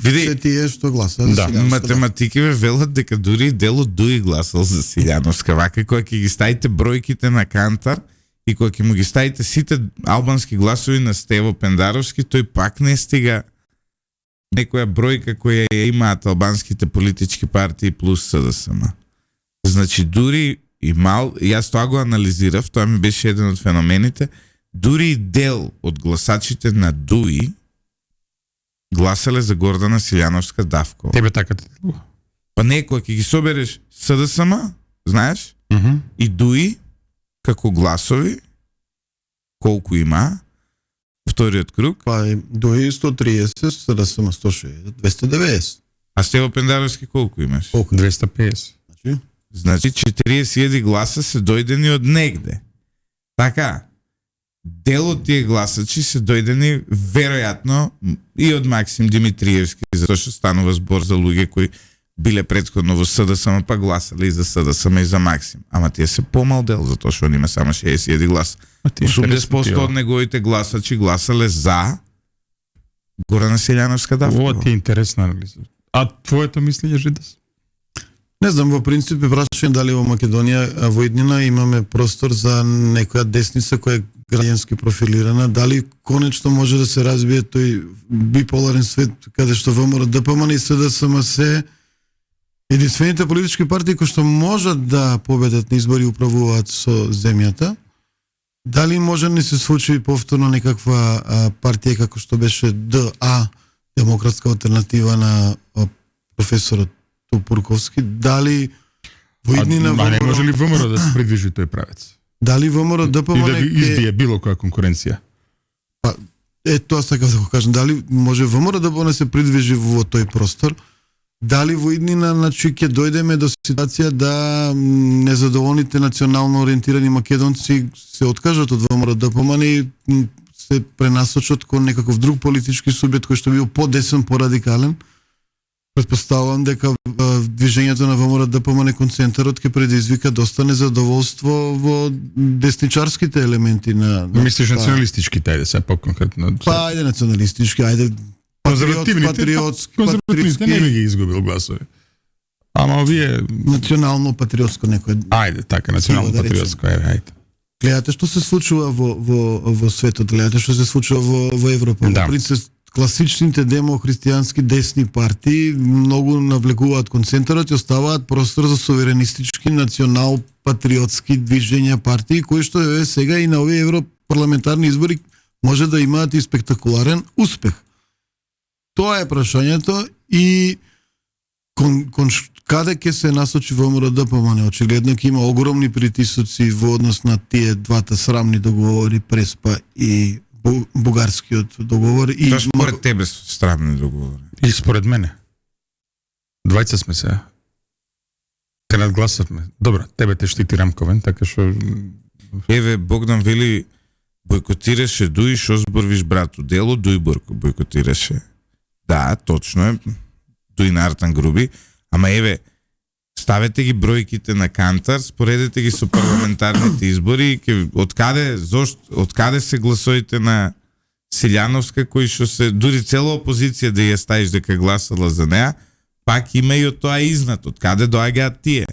види, се тие што гласаат за Силјановска. математикиве велат дека дури и Дело Дуи гласал за Силјановска. Вака кога ќе ги ставите бројките на Кантар и кога ќе му ги ставите сите албански гласови на Стево Пендаровски, тој пак не стига некоја бројка која ја имаат албанските политички партии плюс СДСМ. Значи дури и јас тоа го анализирав, тоа ми беше еден од феномените, дури и дел од гласачите на Дуи гласале за Гордана Силјановска Давкова. Тебе така те делува? Па не, кога ќе ги собереш СДСМ, знаеш, и Дуи, како гласови, колку има, вториот круг, Па дои 130, СДСМ 160, 290. а Стево Пендаровски колку имаш? 250. Значи, Значи 40.000 гласа се дојдени од негде. Така, дел од тие гласачи се дојдени веројатно и од Максим Димитриевски, затоа што станува збор за луѓе кои биле претходно во СДСМ, па гласале и за СДСМ и за Максим. Ама тие се помал дел, затоа што он има само 60.000 гласа. 80% од неговите гласачи гласале за Горана Силјановска Давкова. Ова ти е интересна анализа. А твоето мислење, Жидас? не знам, во принцип прашање дали во Македонија во иднина имаме простор за некоја десница која е граѓански профилирана, дали конечно може да се разбие тој биполарен свет каде што ВМРО, ДПМН и СДСМ се единствените политички партии кои што можат да победат на избори и управуваат со земјата. Дали може да не се случи повторно некаква партија како што беше ДА, Демократска алтернатива на професорот Тупурковски, дали во иднина А не може ли ВМРО да се придвижи тој правец? дали ВМРО И ДПМН да ги избие било која конкуренција? тоа сакав да го кажам, дали може ВМРО ДПМН се придвижи во тој простор, дали во иднина значи ќе дојдеме до ситуација да незадоволните национално ориентирани македонци се откажат од ВМРО ДПМН и се пренасочат кон некаков друг политички субјект кој што бил подесен, порадикален. Предпоставувам дека движењето на ВМРО ДПМН кон центарот ќе предизвика доста незадоволство во десничарските елементи на Мислиш националистичките, ајде се по-конкретно. па ајде националистички, ајде Конзервативните не би ги изгубил гласови. Ама овие национално патриотско некој. ајде така национално да патриотско, ајде. Гледате што се случува во светот, гледате што се случува во Европа. Да. Во принцип класичните демохристијански десни партии многу навлекуваат кон центарот и оставаат простор за суверенистички национал патриотски движења партии кои што е сега и на овие европарламентарни избори може да имаат и спектакуларен успех. Тоа е прашањето и каде ќе се насочи ВМРО ДПМН? Очигледно ќе има огромни притисоци во однос на тие двата срамни договори, Преспа и бугарскиот договор. И Тоа според тебе странни договори. И според мене. Двајца сме се. Те надгласавме. Добро, тебе те штити Рамковен, така што Еве, Богдан вели, бойкотираше Дуи, шо зборвиш брату? Дело Дуи бойкотираше. Да, точно е. Дуи на Артан Груби. Ама еве, ставете ги бројките на Кантар, споредете ги со парламентарните избори, откаде се гласоите на Силјановска, кои што се, дури цела опозиција да ја ставиш дека гласала за неа, пак има и од тоа изнад, откаде доаѓаат тие?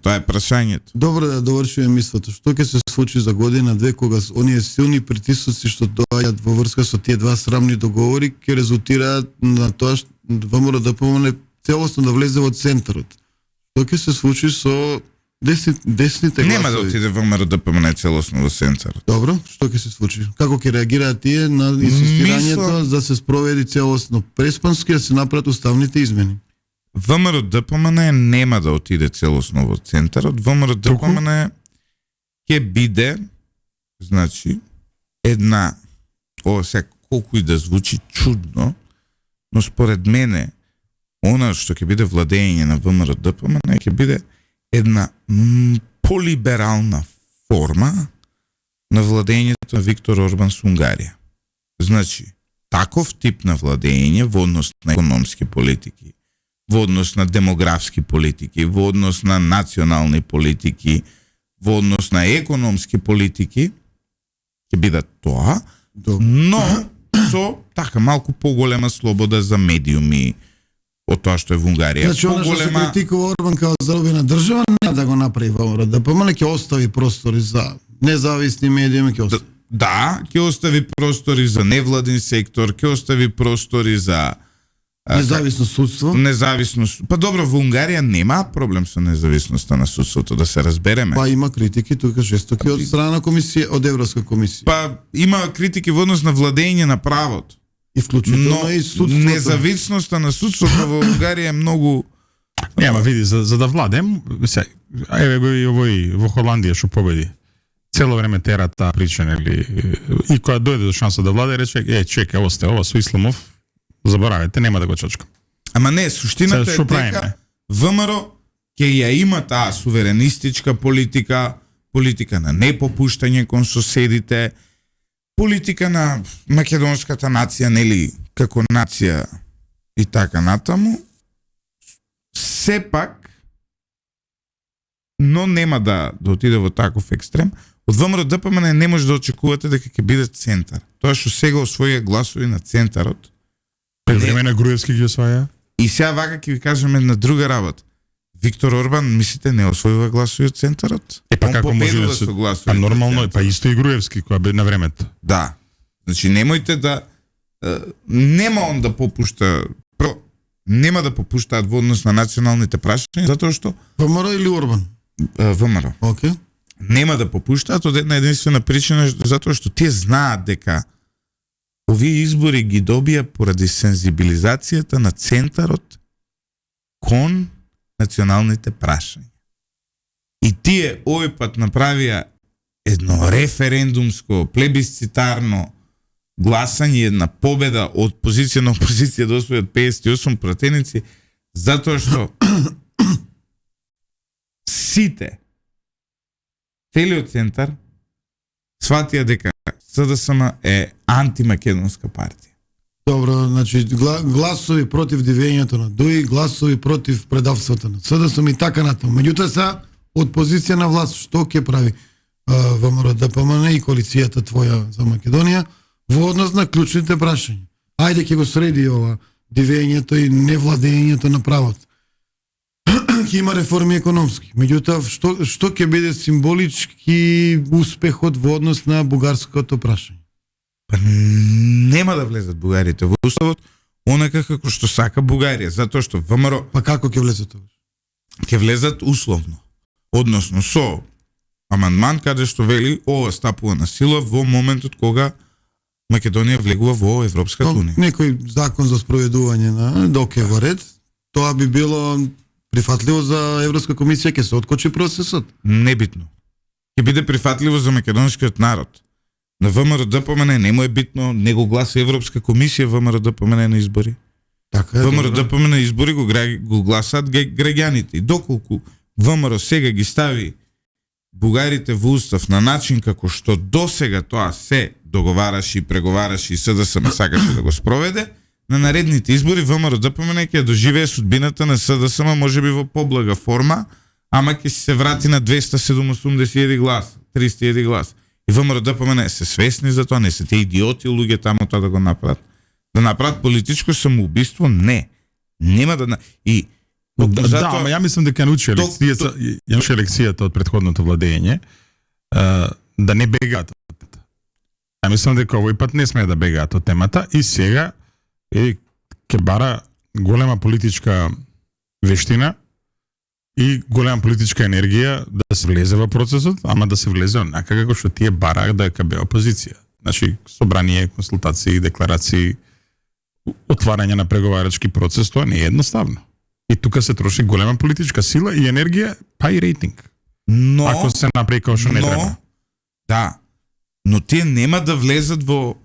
Тоа е прашањето. Добро да довршиме мислото. Што ќе се случи за година, две, кога оние силни притисоци што доаѓаат во врска со тие два срамни договори, ќе резултираат на тоа што ВМРО ДПМН целосно да влезе во центарот. Што ќе се случи со десните гласови? Нема да отиде ВМРО ДПМН целосно во центарот. Добро, што ќе се случи? Како ќе реагираат тие на инсистирањето да се спроведи целосно преспански, да се направат уставните измени? ВМРО ДПМН нема да отиде целосно во центарот. ВМРО ДПМН ќе биде, значи, една, сега колку и да звучи чудно, но според мене, она што ќе биде владење на ВМРО ДПМН ќе биде една полиберална форма на владењето на Виктор Орбан со Унгарија. Значи, таков тип на владење во однос на економски политики, во однос на демографски политики, во однос на национални политики, во однос на економски политики, ќе бидат тоа, но со така малку поголема слобода за медиуми од тоа што е во Унгарија. Значи, она што се критикува Орбан као заробена држава, не да го направи ВМРО ДПМН, ќе остави простори за независни медиуми, ќе остави. Да, ќе остави простори за невладин сектор, ќе остави простори за Независно судство. Независност. Па добро, во Унгарија нема проблем со независноста на судството, да се разбереме. Па има критики тука жестоки од страна на комисија, од Европска комисија. Па има критики во однос на владење на правото. И вклучително и судството. Независноста на судството во Унгарија е многу... Нема, види, за да владем, еве го и овој во Холандија што победи. Цело време тера таа прича, нели? И кога дојде до шанса да владе, рече, чека, ова со Исламов, заборавете, нема да го чачкам. Ама не, суштината е дека ВМРО ќе ја има таа суверенистичка политика, политика на непопуштање кон соседите, политика на македонската нација, нели, како нација и така натаму. Сепак, но нема да отиде во таков екстрем. Од ВМРО ДПМН не може да очекувате дека ќе биде центар. Тоа што сега освоја гласови на центарот. Пред време на Груевски ги осваја. И сега вака ќе ви кажеме на друга работа. Виктор Орбан, мислите, не освојува гласови од центарот? Па како може да се... Па нормално, па исто и Груевски која бе на времето. Да. Значи немојте да нема он да попушта, нема да попуштаат во однос на националните прашања, затоа што ВМРО или Орбан? ВМРО. Океј. Нема да попуштаат од една единствена причина, затоа што тие знаат дека овие избори ги добија поради сензибилизацијата на центарот кон националните прашања. И тие овој пат направија едно референдумско, плебисцитарно гласање, една победа од позиција на опозиција да освојат 58 пратеници, затоа што сите, целиот центар, сватија дека СДСМ е антимакедонска партија. Добро, значи гласови против дивењето на ДУИ, гласови против предавството на СДСМ и така натаму. Меѓутоа са од позиција на власт, што ќе прави ВМРО ДПМН и коалицијата твоја за Македонија во однос на клучните прашања? Ајде ќе го среди ова дивењето и невладењето на правото. Ќе има реформи економски. Меѓутоа, што ќе биде символички успехот во однос на бугарското прашање? Па нема да влезат бугарите во уставот онака како што сака Бугарија, затоа што ВМРО... Па како ќе влезат тоа? Ќе влезат условно. Односно со амандман каде што вели ова стапува на сила во моментот кога Македонија влегува во Европската унија. Некој закон за спроведување на док е во ред, тоа би било прифатливо за Европска комисија, ќе се откочи процесот. Небитно. Ќе биде прифатливо за македонскиот народ. На ВМРО ДПМН не му е битно, него гласа Европска комисија ВМРО ДПМН на избори. Така е. ВМРО ДПМН на избори го гласаат граѓаните. И доколку ВМРО сега ги стави бугарите во устав на начин како што досега тоа се договараше и преговараше и СДСМ сакаше да го спроведе, на наредните избори ВМРО ДПМН ќе доживее судбината на СДСМ можеби во поблага форма, ама ќе се врати на 280 гласа, 300 гласа. И ВМРО ДПМН се свесни за тоа, не се те идиоти луѓе таму тоа да го направат. Да направат политичко самоубиство, не. Нема да... И да, ама ја мислам дека научи лекцијата од претходното владење да не бегаат. Ја мислам дека овој пат не смее да бегаат од темата и сега ќе бара голема политичка вештина и голема политичка енергија да се влезе во процесот, ама да се влезе онака како што тие бараат дека бе опозиција. Значи, собрание, консултации, декларации, отварање на преговарачки процес, тоа не е едноставно. И тука се троши голема политичка сила и енергија, па и рейтинг. Но ако се направи како што не треба. Да. Но тие нема да влезат во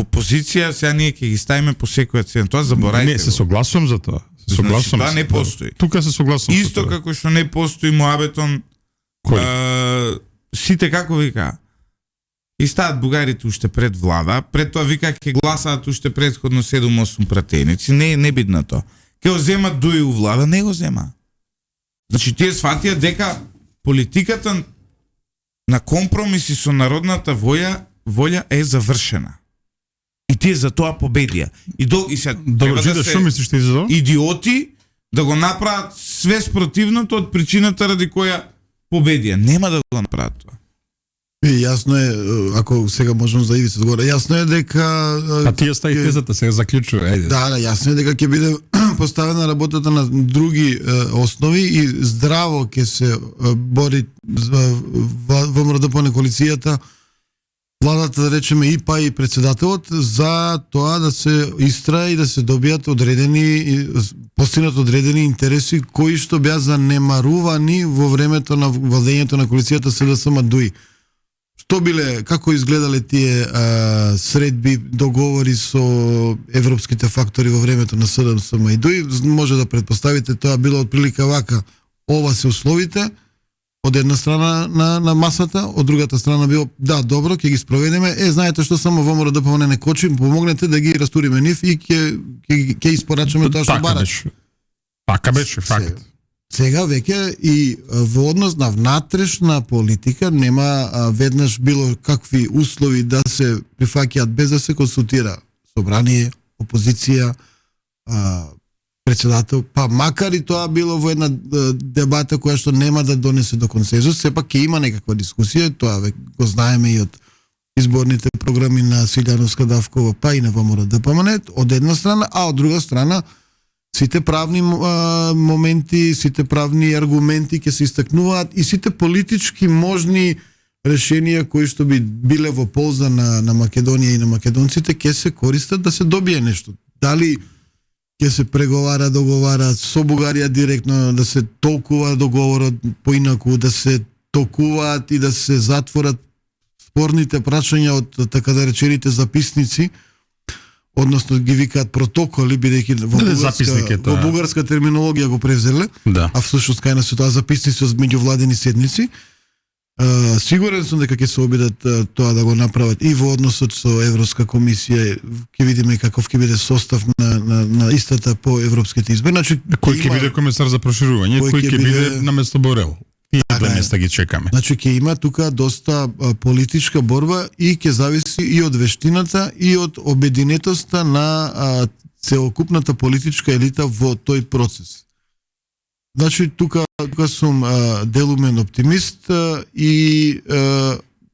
позиција, сега ние ќе ги ставиме по секоја цена. Тоа заборајте. Не, се согласувам за тоа. Значи, тоа не постои. Тука се согласувам. Исто како што не постои муабетон сите како вика. и стават бугарите уште пред влада, пред тоа вика ќе гласаат уште предходно 7-8 пратеници, не бидно тоа. Ќе го земат дуи у влада, не го зема. Значи тие сватија дека политиката на компромиси со народната волја е завршена. И тие за тоа победија. И се треба да се што мислиш ти за тоа? идиоти да го направат све спротивното од причината ради која победија. Нема да го направат тоа. Јасно е, ако сега можам за Ивица да говоря, јасно е дека... А ти ја стави тезата, сега заклучува, ајде. Да, јасно е дека ќе биде поставена работата на други основи и здраво ќе се бори ВМРО на коалицијата, владата, да речеме, и па и председателот, за тоа да се истрае и да се добијат постигнат одредени интереси кои што беа занемарувани во времето на владењето на коалицијата СДСМ-ДУИ. Што биле, како изгледале тие средби, договори со европските фактори во времето на СДСМ и ДУИ, може да предпоставите тоа било отприлика вака. Ова се условите, од една страна на масата, од другата страна било, да, добро, ќе ги спроведеме, знаете што само ВМРО ДПМН не кочи, помогнете да ги растуриме нив и ќе испорачаме тоа што барат. Така беше, факт. Сега веќе и во однос на внатрешна политика нема веднаш било какви услови да се прифаќаат без да се консултира собрание, опозиција, председател, па макар и тоа било во една дебата која што нема да донесе до консензус, сепак ќе има некаква дискусија, тоа го знаеме и од изборните програми на Силјановска Давкова, па и на ВМРО ДПМН, од една страна, а од друга страна сите правни моменти, сите правни аргументи ќе се истакнуваат и сите политички можни решенија кои што би биле во полза на Македонија и на македонците ќе се користат да се добие нешто. Дали ќе се преговара, договара со Бугарија директно, да се толкува договорот поинаку, да се толкуваат и да се затворат спорните прашања од така да речените записници, односно ги викаат протоколи, бидејќи во бугарска терминологија го превзеле, да. а всушност кај нас се тоа записници од меѓувладени седници. Сигурен сум дека ќе се обидат тоа да го направат и во односот со Европска комисија, ќе видиме каков ќе биде состав на истата по европските избори. Значи, кој ќе биде комесар за проширување, кој ќе биде наместо Борел. И два места ги чекаме. Значи ќе има тука доста политичка борба и ќе зависи и од вештината и од обединетоста на целокупната политичка елита во тој процес. Значи тука сум делумен оптимист и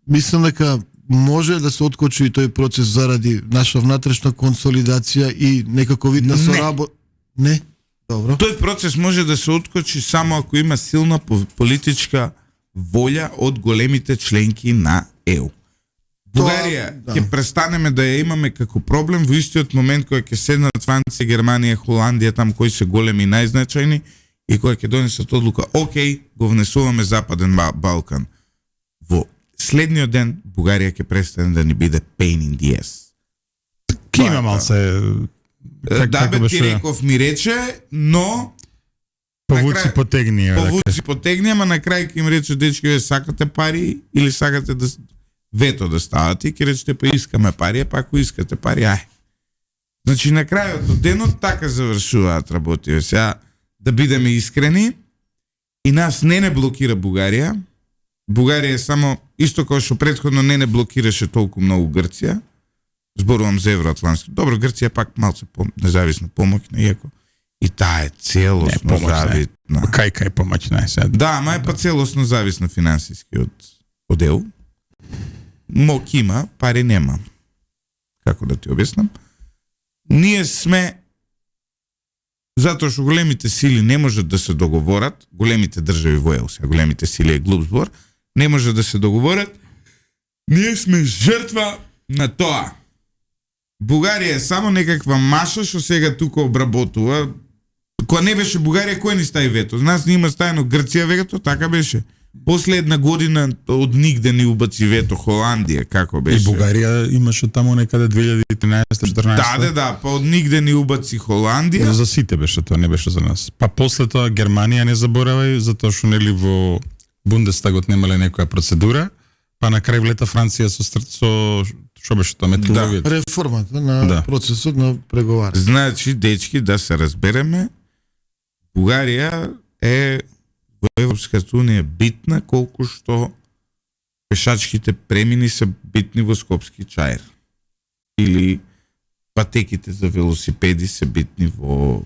мислам дека може да се откочи тој процес заради наша внатрешна консолидација и некако вид на соработа. Не. Добро. Тој процес може да се откочи само ако има силна политичка волја од големите членки на ЕУ. Бугарија ќе престанеме да ја имаме како проблем во истиот момент кога ќе седнат Франција, Германија, Холандија, там кои се големи и најзначајни, и кога ќе донесат одлука, окей, го внесуваме Западен Балкан. Во следниот ден Бугарија ќе престане да ни биде pain in the ass. Ки има малце... Ти реков ми рече, но... Повуци потегни. Повуци потегни, ама на крај ќе им рече, дечки, сакате пари или сакате да вето да ставате, и ќе речете, па искаме пари, па ако искате пари, ај. Значи, на крајот од денот така завршуваат работи. Сега, да бидеме искрени, и нас не блокира Бугарија. Бугарија е само, исто како што претходно не блокираше толку многу Грција. Зборувам за евроатлантски. Добро, Грција пак малце независна помоќна, иако и таа е целосно зависна. Кај помоќна е сега. Да, ама е па целосно зависна финансиски од ЕУ. Мок има, пари нема. Како да ти објаснам? Ние сме, затоа што големите сили не можат да се договорат, големите држави во ЕУ, сега големите сили е глуп збор, не можат да се договорат, ние сме жртва на тоа. Бугарија е само некаква маша што сега тука обработува. Кога не беше Бугарија, кој ни стави вето? Нас ни има ставено Грција вето, така беше. После една година од нигде ни убаци вето Холандија, како беше? И Бугарија имаше таму некаде 2013-14. Да, па од нигде ни убаци Холандија. За сите беше тоа, не беше за нас. Па после тоа Германија, не заборавај, затоа што нели во Бундестагот немале некоја процедура, Па на крај влета Франција со што беше тоа методологија? Реформата на Да. процесот на преговарање. Значи, дечки, да се разбереме, Бугарија е во Европската унија битна колку што пешачките премини се битни во Скопски чаир. Или патеките за велосипеди се битни во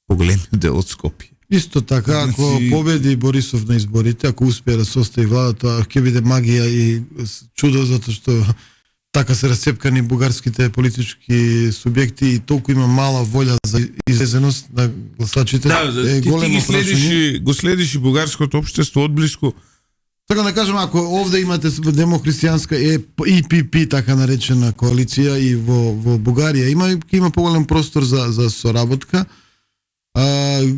поголемиот дел од Скопје. Исто така, ако Значи- победи Борисов на изборите, ако успее да состави влада, тоа ќе биде магија и чудо, затоа што така се расцепкани бугарските политички субјекти и толку има мала волја за излезеност на гласачите. ти големо прашање. го следиш и бугарското општество одблиску. Така да кажем, ако овде имате демохристијанска ИПП, така наречена коалиција и во Бугарија има поголем простор за соработка.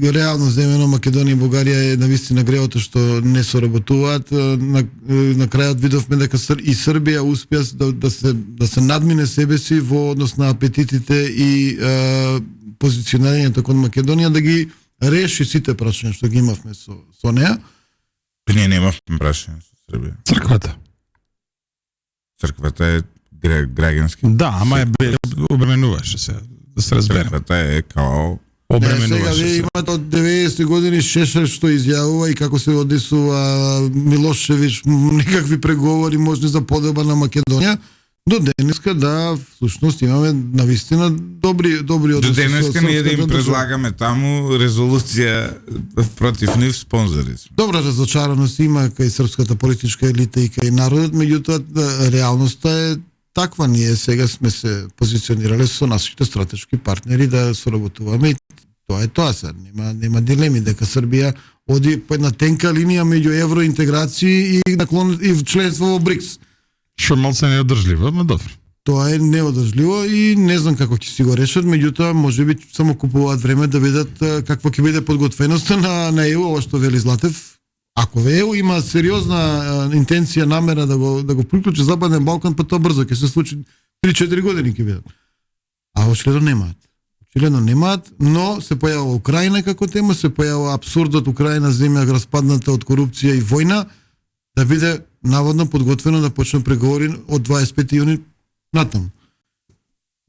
Реално земено Македонија и Бугарија е навистина гревото што не соработуваат. На крајот видовме дека и Србија успеа да се надмине себе си во однос на апетитите и позиционирањето кон Македонија, да ги реши сите прашања што ги имавме со неа. Ние немавме прашање со Србија. Црквата. Црквата е граѓански. Да, ама обременуваше се, да се разбереме. Црквата е као Сега Обременуваше вие се. имате од 90 години Шешел што изјавува и како се однесува Милошевич, никакви преговори можни за подоба на Македонија. До денеска, да, всушност имаме навистина добри до односи денеска со ние да им српската држава. предлагаме таму резолуција против нив спонзори сме. Добра разочараност има кај српската политичка елита и кај народот, меѓутоа реалноста е таква. Ние сега сме се позиционирале со нашите стратешки партнери да соработуваме и тоа е тоа се. Нема дилеми дека Србија оди по една тенка линија меѓу евроинтеграција и наклон и членство во БРИКС. Што малце неодржливо, ама добро. Тоа е неодржливо и не знам како ќе си го решат, меѓутоа можеби само купуваат време да видат каква ќе биде подготвеноста на ЕУ, ова што вели Златев. Ако ЕУ има сериозна интенција, намера да го приклучи Западен Балкан, па тоа брзо ќе се случи, 3-4 години ќе бидат. А очигледно немаат. Очигледно немаат, но се појавува Украина како тема, се појавува абсурдот Украина земја распадната од корупција и војна, да биде наводно подготвено да почне преговори од 25 јуни натаму.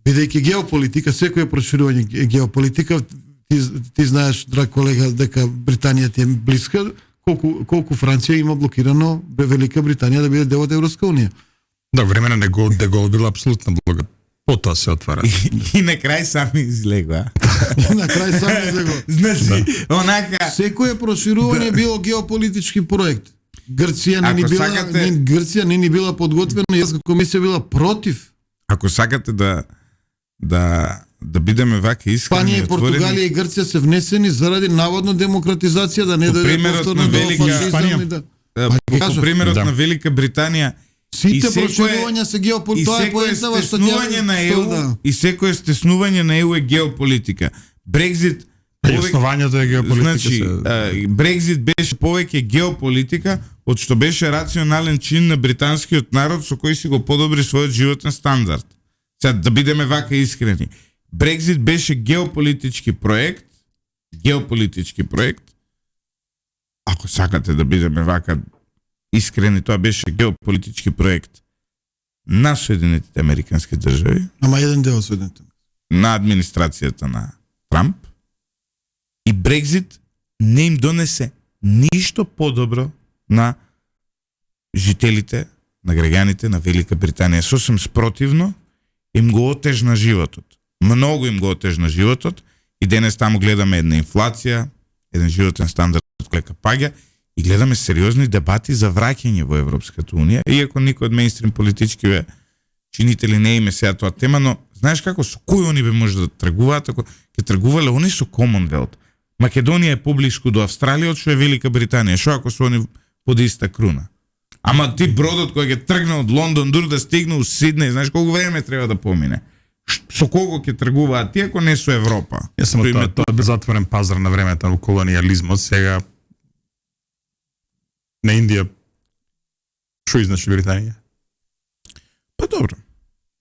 Бидејќи геополитика, секој проширување геополитика, ти знаеш, драг колега, дека Британија ти е блиска, колку Франција има блокирано Велика Британија да биде дел од Европска унија. Да, време на Дегол била апсолутна блага. Потоа се отвара. И на крај сами излегоа. На крај само за го. Значи, онака Секој проширување било геополитички проект. Грција не ни била подготвена, јас како комисија била против. ако сакате да бидеме вака искрени Испанија, и отворени, Португалија и Грција се внесени заради наводно демократизација, да не По дојде примерот повторно на до Велика фашизам и да. по кажав. примерот Да. на Велика Британија Сите и секое- проширувања се и геополитика. Тоа е секое поентава што стеснување на ЕУ и секое стеснување на ЕУ е геополитика. Брекзит И основањето е геополитика. Значи, Брекзит беше повеќе геополитика од што беше рационален чин на британскиот народ со кој си го подобри својот животен стандард. Сега да бидеме вака искрени. Брекзит беше геополитички проект. Ако сакате да бидеме вака искрени, тоа беше геополитички проект на Соединетите Американски држави, Ама еден дел од Соединетите. на администрацијата на Трамп, и Брекзит не им донесе ништо подобро на жителите, на граѓаните на Велика Британија. Сосем спротивно, им го отежна животот. Многу им го отежна животот и денес таму гледаме една инфлација, еден животен стандард кој паѓа и гледаме сериозни дебати за враќање во Европската унија, иако никој од мејнстрим политички чинители не име сега тоа тема, но знаеш како, со кој они може да тргуваат, ако ќе тргувале они со Commonwealth. Македонија е поблиску до Австралија, од што е Велика Британија. Што ако се они под иста круна? Ама ти бродот кој ќе тргне од Лондон дур да стигне у Сиднеј, знаеш колку време треба да помине? Со кого ќе тргуваат тие ако не со Европа? Ја само Со тоа е затворен пазар на времето на колонијализмот, сега на Индија што изначи Британија? Па добро.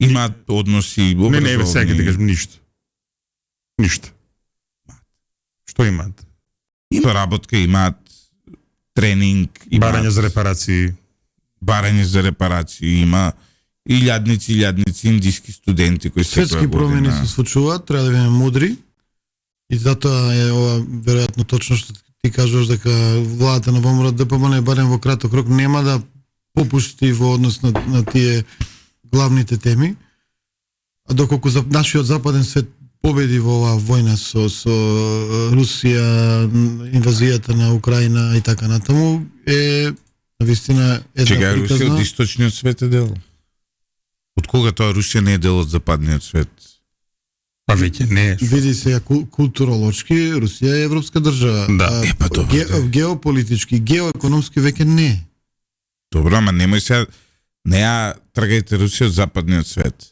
Имаат односи Не, сега ќе кажам ништо. Ништо. Што имаат? Има работка, имаат тренинг, Барање за репарации. барање за репарации, има илјадници индиски студенти кои Светски промени се случуваат, треба да бидеме мудри и затоа е ова веројатно точно што ти кажуваш дека владата на ВМРО ДПМН барем во краток рок нема да попушти во однос на тие главните теми, а доколку нашиот западен свет победи во оваа војна со Русија, инвазијата на Украина и така натаму е навистина една приказна. приказна. Русија од источниот свет е дел. Од кога тоа Русија не е дел од западниот свет? Па веќе не е. Види се културолошки Русија е европска држава. Да. Па добро. Геополитички, геоекономски веќе не е. Добро, ама немој сега, не ја тргајте Русија од западниот свет.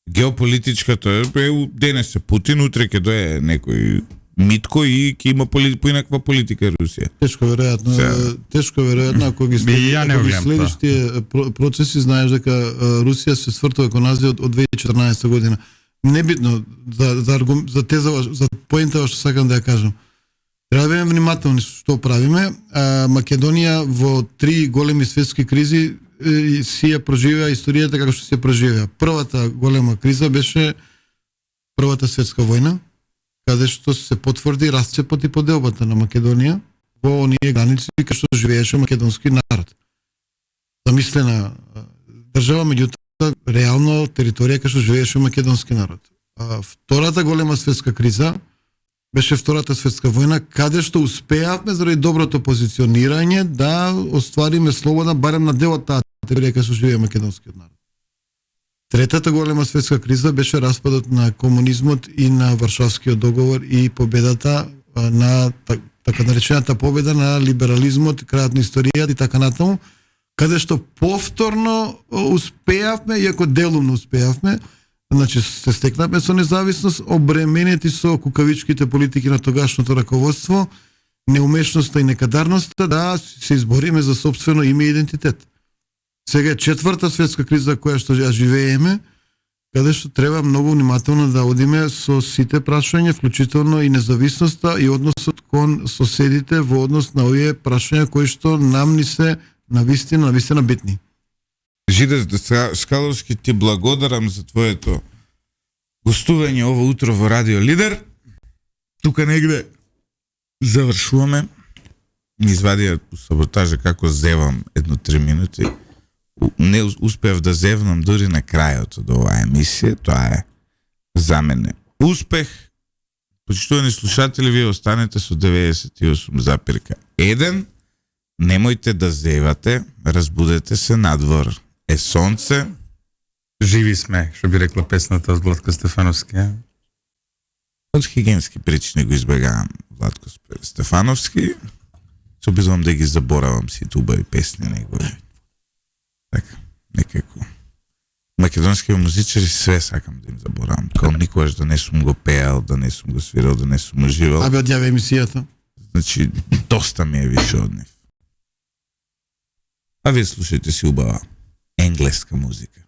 Геополитичката е денес е Путин, утре ќе дое некој Митко и ќе има поинаква политика Русија. Тешко веројатно ако ги следиш тие процеси, знаеш дека Русија се свртува кон Азија од 2014 година. Небитно за поентава што сакам да ја кажам. Треба да бидеме внимателни што правиме. Македонија во 3 големи светски кризи си ја проживеа историјата како што си ја проживеа. Првата голема криза беше Првата светска војна, каде што се потврди расцепот и поделбата на Македонија во оние граници каде што живееше македонски народ. Замислена држава, меѓутоа реално територија каде што живееше македонски народ. Втората голема светска криза беше Втората светска војна, каде што успеавме заради доброто позиционирање да оствариме слобода барем на дел од таа територија каде што живее македонскиот народ. Третата голема светска криза беше распадот на комунизмот и на Варшавскиот договор и победата на така наречената победа на либерализмот, крајот на историјата и така натаму, каде што повторно успеавме, иако делумно успеавме, значи се стекнавме со независност, обременети со кукавичките политики на тогашното раководство, неумешноста и некадарноста да се избориме за сопствено име и идентитет. Сега е четврта светска криза која што ја живееме, каде што треба многу внимателно да одиме со сите прашања, вклучително и независноста и односот кон соседите во однос на овие прашања кои што нам ни се навистина битни. Жиде Скаловски, ти благодарам за твоето гостување ово утро во Радио Лидер. Тука негде завршуваме. Ми извадија саботажа како зевам 1-3 минути. Не успеав да зевнам дури на крајот од оваа емисија. Тоа е за мене успех. Почитувани слушатели, вие останете со 98,1. Немојте да зевате, разбудете се, надвор е сонце. Живи сме, што би рекла песната од Владко Стефановски. Од хигиенски причини го избегавам Владко Стефановски. Се обидувам да ги заборавам сите убави песни негови. Така, некако. Македонски музичари све сакам да им заборавам. Као никогаш да не сум го пеел, да не сум го свирал, да не сум уживал. Абе одјаве емисијата. Значи, доста ми е више од нив. А вие слушајте си убава енглеска музика.